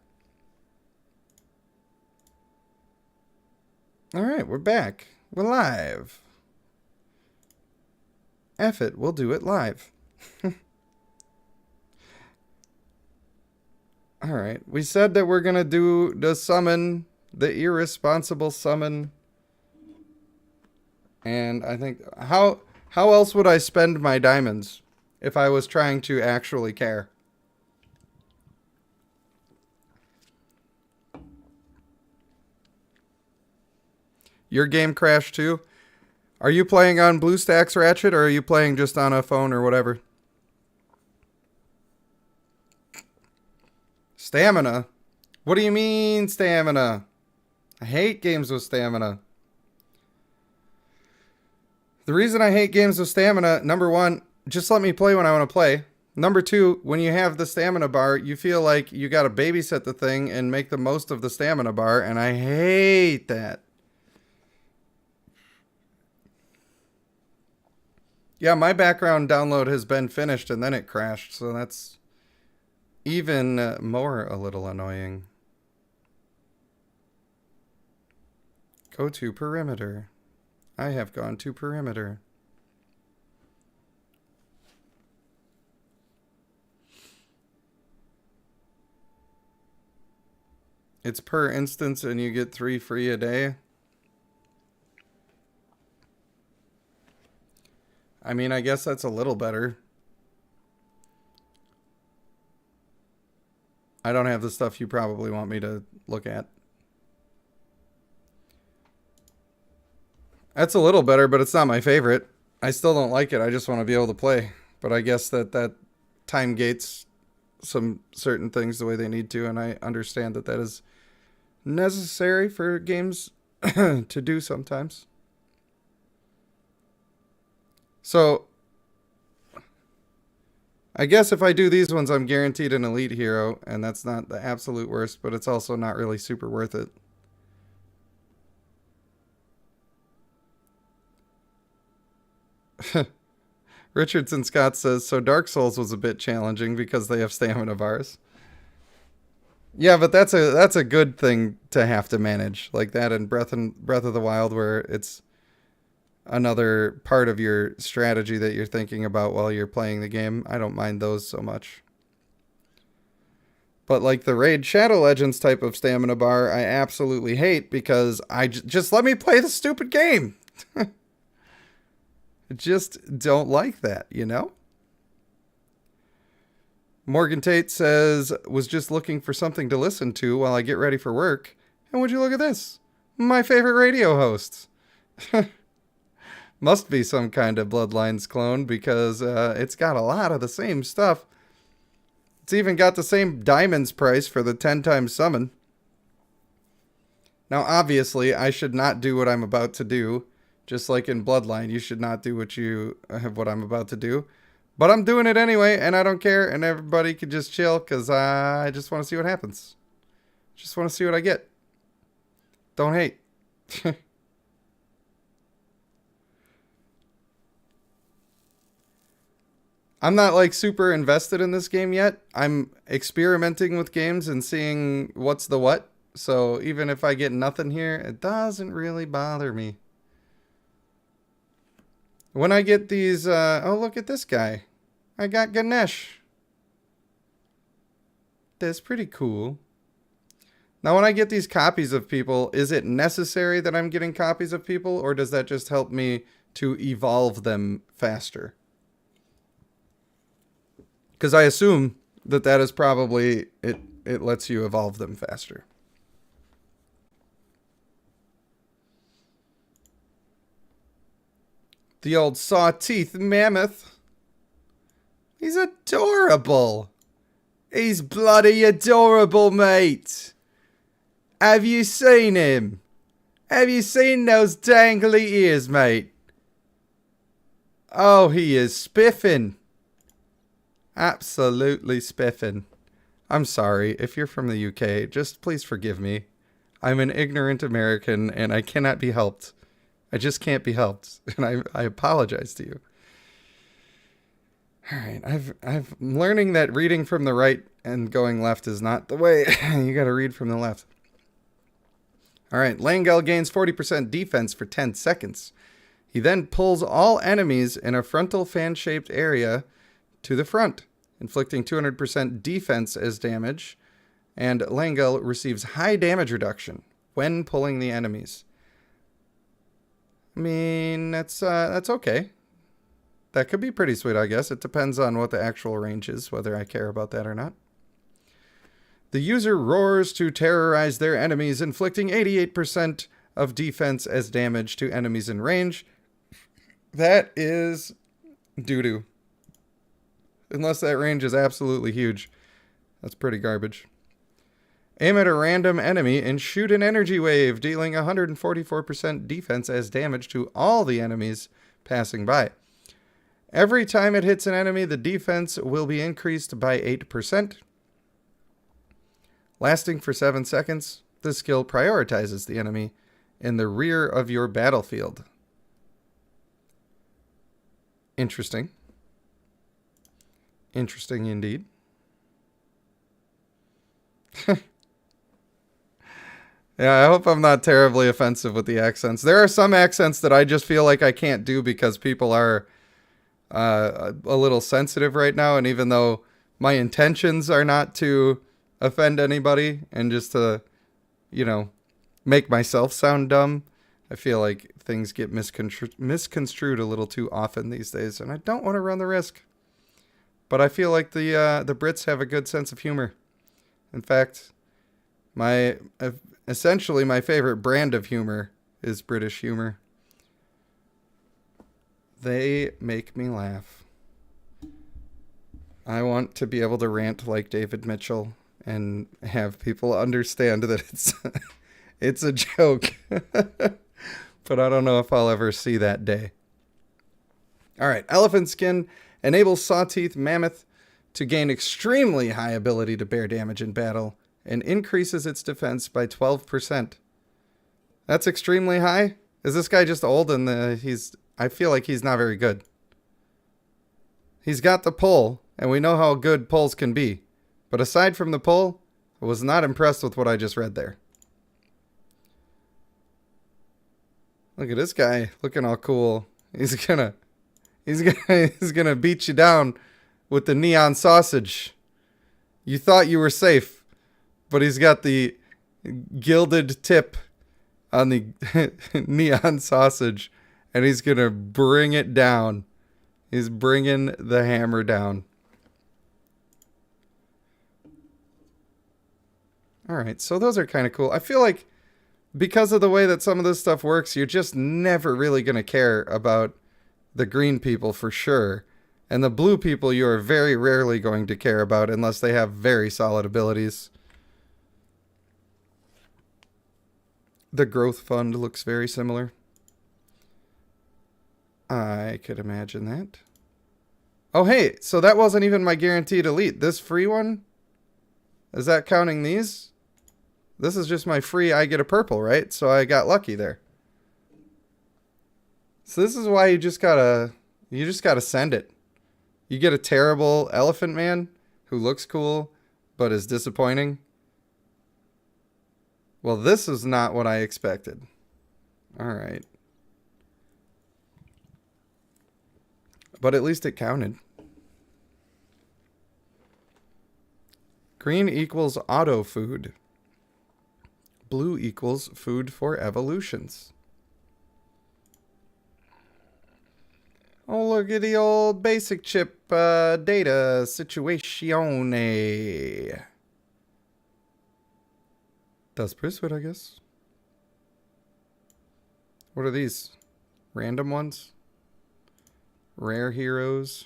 All right, we're back. We're live. F it, we'll do it live. Alright, we said that we're gonna do the summon, the irresponsible summon. And I think, how else would I spend my diamonds if I was trying to actually care? Your game crashed too? Are you playing on BlueStacks Ratchet, or are you playing just on a phone or whatever? Stamina? What do you mean, stamina? I hate games with stamina. The reason I hate games with stamina, number one, just let me play when I want to play. Number two, when you have the stamina bar, you feel like you got to babysit the thing and make the most of the stamina bar, and I hate that. Yeah, my background download has been finished and then it crashed, so that's even more a little annoying. Go to perimeter. I have gone to perimeter. It's per instance and you get 3 free a day. I mean, I guess that's a little better. I don't have the stuff you probably want me to look at. That's a little better, but it's not my favorite. I still don't like it. I just want to be able to play. But I guess that time gates some certain things the way they need to, and I understand that is necessary for games to do sometimes. So, I guess if I do these ones, I'm guaranteed an elite hero, and that's not the absolute worst, but it's also not really super worth it. Richardson Scott says, so Dark Souls was a bit challenging because they have stamina bars. Yeah, but that's a good thing to have to manage, like that in Breath of the Wild, where it's another part of your strategy that you're thinking about while you're playing the game. I don't mind those so much. But like the Raid Shadow Legends type of stamina bar, I absolutely hate because just let me play the stupid game. I just don't like that, you know? Morgan Tate says, was just looking for something to listen to while I get ready for work. And would you look at this? My favorite radio hosts. Must be some kind of Bloodlines clone because it's got a lot of the same stuff. It's even got the same diamonds price for the 10 times summon. Now, obviously, I should not do what I'm about to do. Just like in Bloodline, you should not do what I'm about to do. But I'm doing it anyway, and I don't care, and everybody can just chill because I just want to see what happens. Just want to see what I get. Don't hate. I'm not like super invested in this game yet. I'm experimenting with games and seeing what's the what. So even if I get nothing here, it doesn't really bother me. When I get these, oh, look at this guy. I got Ganesh. That's pretty cool. Now, when I get these copies of people, is it necessary that I'm getting copies of people, or does that just help me to evolve them faster? Because I assume that is probably, it lets you evolve them faster. The old saw-teeth mammoth. He's adorable. He's bloody adorable, mate. Have you seen him? Have you seen those dangly ears, mate? Oh, he is spiffing. Absolutely spiffing. I'm sorry. If you're from the UK, just please forgive me. I'm an ignorant American and I cannot be helped. I just can't be helped. And I apologize to you. All right. I'm learning that reading from the right and going left is not the way. You got to read from the left. All right. Langell gains 40% defense for 10 seconds. He then pulls all enemies in a frontal fan-shaped area to the front, inflicting 200% defense as damage, and Langel receives high damage reduction when pulling the enemies. I mean, that's okay. That could be pretty sweet, I guess. It depends on what the actual range is, whether I care about that or not. The user roars to terrorize their enemies, inflicting 88% of defense as damage to enemies in range. That is doo-doo. Unless that range is absolutely huge. That's pretty garbage. Aim at a random enemy and shoot an energy wave, dealing 144% defense as damage to all the enemies passing by. Every time it hits an enemy, the defense will be increased by 8%. Lasting for 7 seconds, this skill prioritizes the enemy in the rear of your battlefield. Interesting. Interesting indeed. Yeah, I hope I'm not terribly offensive with the accents. There are some accents that I just feel like I can't do because people are a little sensitive right now. And even though my intentions are not to offend anybody and just to, make myself sound dumb, I feel like things get misconstrued a little too often these days. And I don't want to run the risk. But I feel like the Brits have a good sense of humor. In fact, essentially my favorite brand of humor is British humor. They make me laugh. I want to be able to rant like David Mitchell and have people understand that it's a joke. But I don't know if I'll ever see that day. All right, Elephant Skin enables Sawteeth Mammoth to gain extremely high ability to bear damage in battle and increases its defense by 12%. That's extremely high? Is this guy just old and I feel like he's not very good. He's got the pull, and we know how good pulls can be. But aside from the pull, I was not impressed with what I just read there. Look at this guy looking all cool. He's gonna beat you down with the neon sausage. You thought you were safe, but he's got the gilded tip on the neon sausage, and he's gonna bring it down. He's bringing the hammer down. All right, so those are kind of cool. I feel like because of the way that some of this stuff works, you're just never really going to care about the green people for sure. And the blue people you are very rarely going to care about unless they have very solid abilities. The growth fund looks very similar. I could imagine that. Oh, hey, so that wasn't even my guaranteed elite. This free one? Is that counting these? This is just my free I get a purple, right? So I got lucky there. So this is why you just gotta send it. You get a terrible elephant man who looks cool but is disappointing. Well, this is not what I expected. All right. But at least it counted. Green equals auto food. Blue equals food for evolutions. Oh, look at the old basic chip data situazione. That's pretty sweet, I guess. What are these? Random ones? Rare heroes?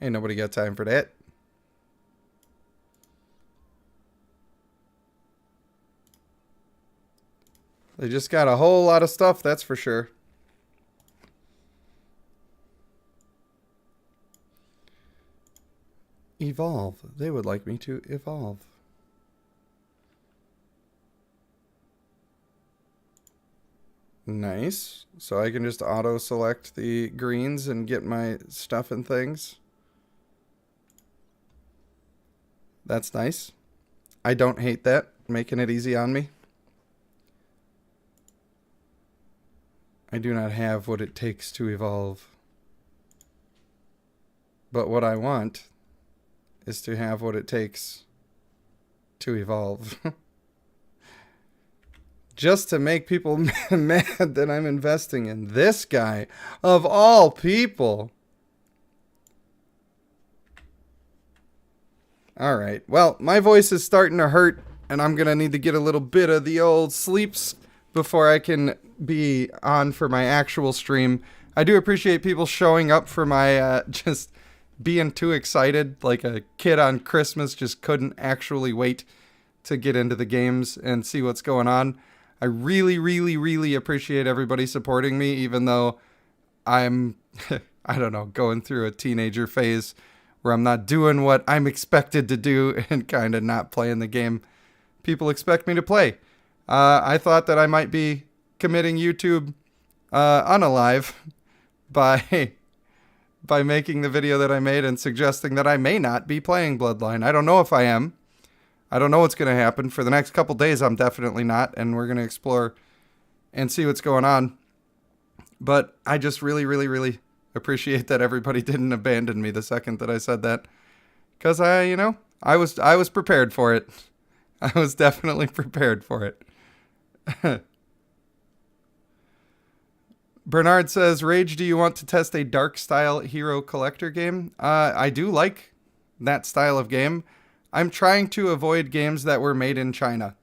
Ain't nobody got time for that. They just got a whole lot of stuff, that's for sure. Evolve. They would like me to evolve. Nice. So I can just auto-select the greens and get my stuff and things. That's nice. I don't hate that, making it easy on me. I do not have what it takes to evolve. But what I want is to have what it takes to evolve. Just to make people mad that I'm investing in this guy, of all people. Alright, well, my voice is starting to hurt, and I'm going to need to get a little bit of the old sleeps before I can be on for my actual stream. I do appreciate people showing up for my just being too excited, like a kid on Christmas just couldn't actually wait to get into the games and see what's going on. I really, really, really appreciate everybody supporting me, even though I'm, I don't know, going through a teenager phase where I'm not doing what I'm expected to do and kind of not playing the game people expect me to play. I thought that I might be committing YouTube unalive by making the video that I made and suggesting that I may not be playing Bloodline. I don't know if I am. I don't know what's going to happen. For the next couple days, I'm definitely not, and we're going to explore and see what's going on. But I just really, really, really appreciate that everybody didn't abandon me the second that I said that. Because I was prepared for it. I was definitely prepared for it. Bernard says, Rage, do you want to test a dark style hero collector game? I do like that style of game. I'm trying to avoid games that were made in China.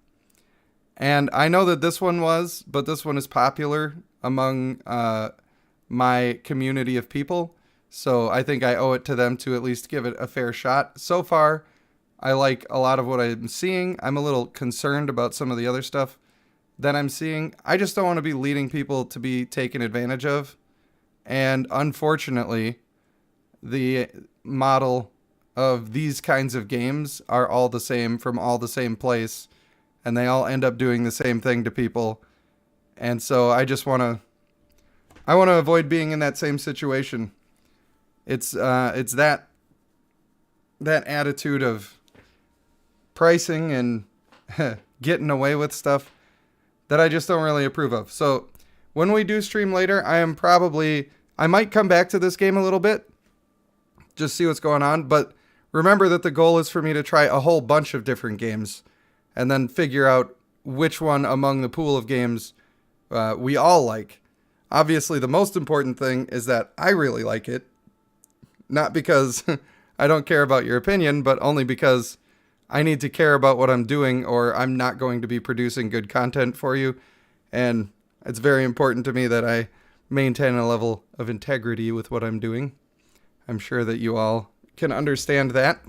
And I know that this one was, but this one is popular among my community of people. So I think I owe it to them to at least give it a fair shot. So far, I like a lot of what I'm seeing. I'm a little concerned about some of the other stuff that I'm seeing. I just don't want to be leading people to be taken advantage of. And unfortunately, the model of these kinds of games are all the same from all the same place, and they all end up doing the same thing to people. And so I want to avoid being in that same situation. It's that attitude of pricing and getting away with stuff that I just don't really approve of. So when we do stream later, I might come back to this game a little bit, just see what's going on. But remember that the goal is for me to try a whole bunch of different games and then figure out which one among the pool of games we all like. Obviously, the most important thing is that I really like it. Not because I don't care about your opinion, but only because I need to care about what I'm doing, or I'm not going to be producing good content for you. And it's very important to me that I maintain a level of integrity with what I'm doing. I'm sure that you all can understand that.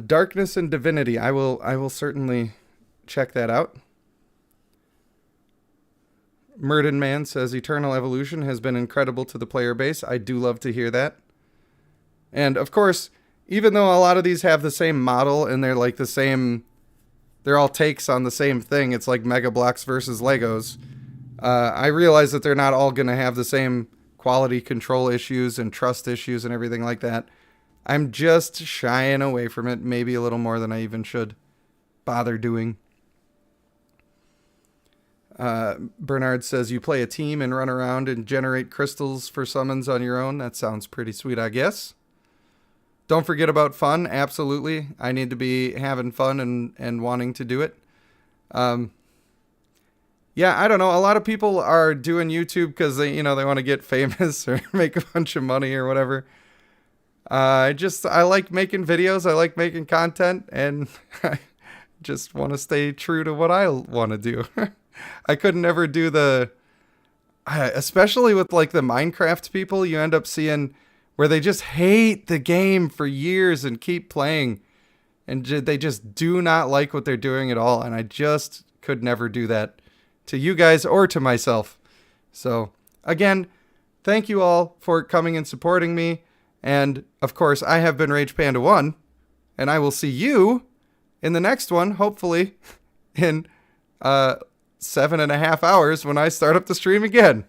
Darkness and Divinity. I will certainly check that out. Murden Man says Eternal Evolution has been incredible to the player base. I do love to hear that. And of course, even though a lot of these have the same model and they're like they're all takes on the same thing. It's like Mega Bloks versus Legos. I realize that they're not all going to have the same quality control issues and trust issues and everything like that. I'm just shying away from it maybe a little more than I even should bother doing. Bernard says you play a team and run around and generate crystals for summons on your own. That sounds pretty sweet, I guess. Don't forget about fun. Absolutely. I need to be having fun and wanting to do it. Yeah, I don't know. A lot of people are doing YouTube because they want to get famous or make a bunch of money or whatever. I like making videos. I like making content, and I just want to stay true to what I want to do. I could never do especially with like the Minecraft people, you end up seeing where they just hate the game for years and keep playing, and they just do not like what they're doing at all. And I just could never do that to you guys or to myself. So again, thank you all for coming and supporting me. And of course, I have been Rage Panda 1, and I will see you in the next one, hopefully in 7.5 hours when I start up the stream again.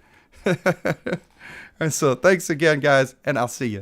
And so thanks again, guys, and I'll see you.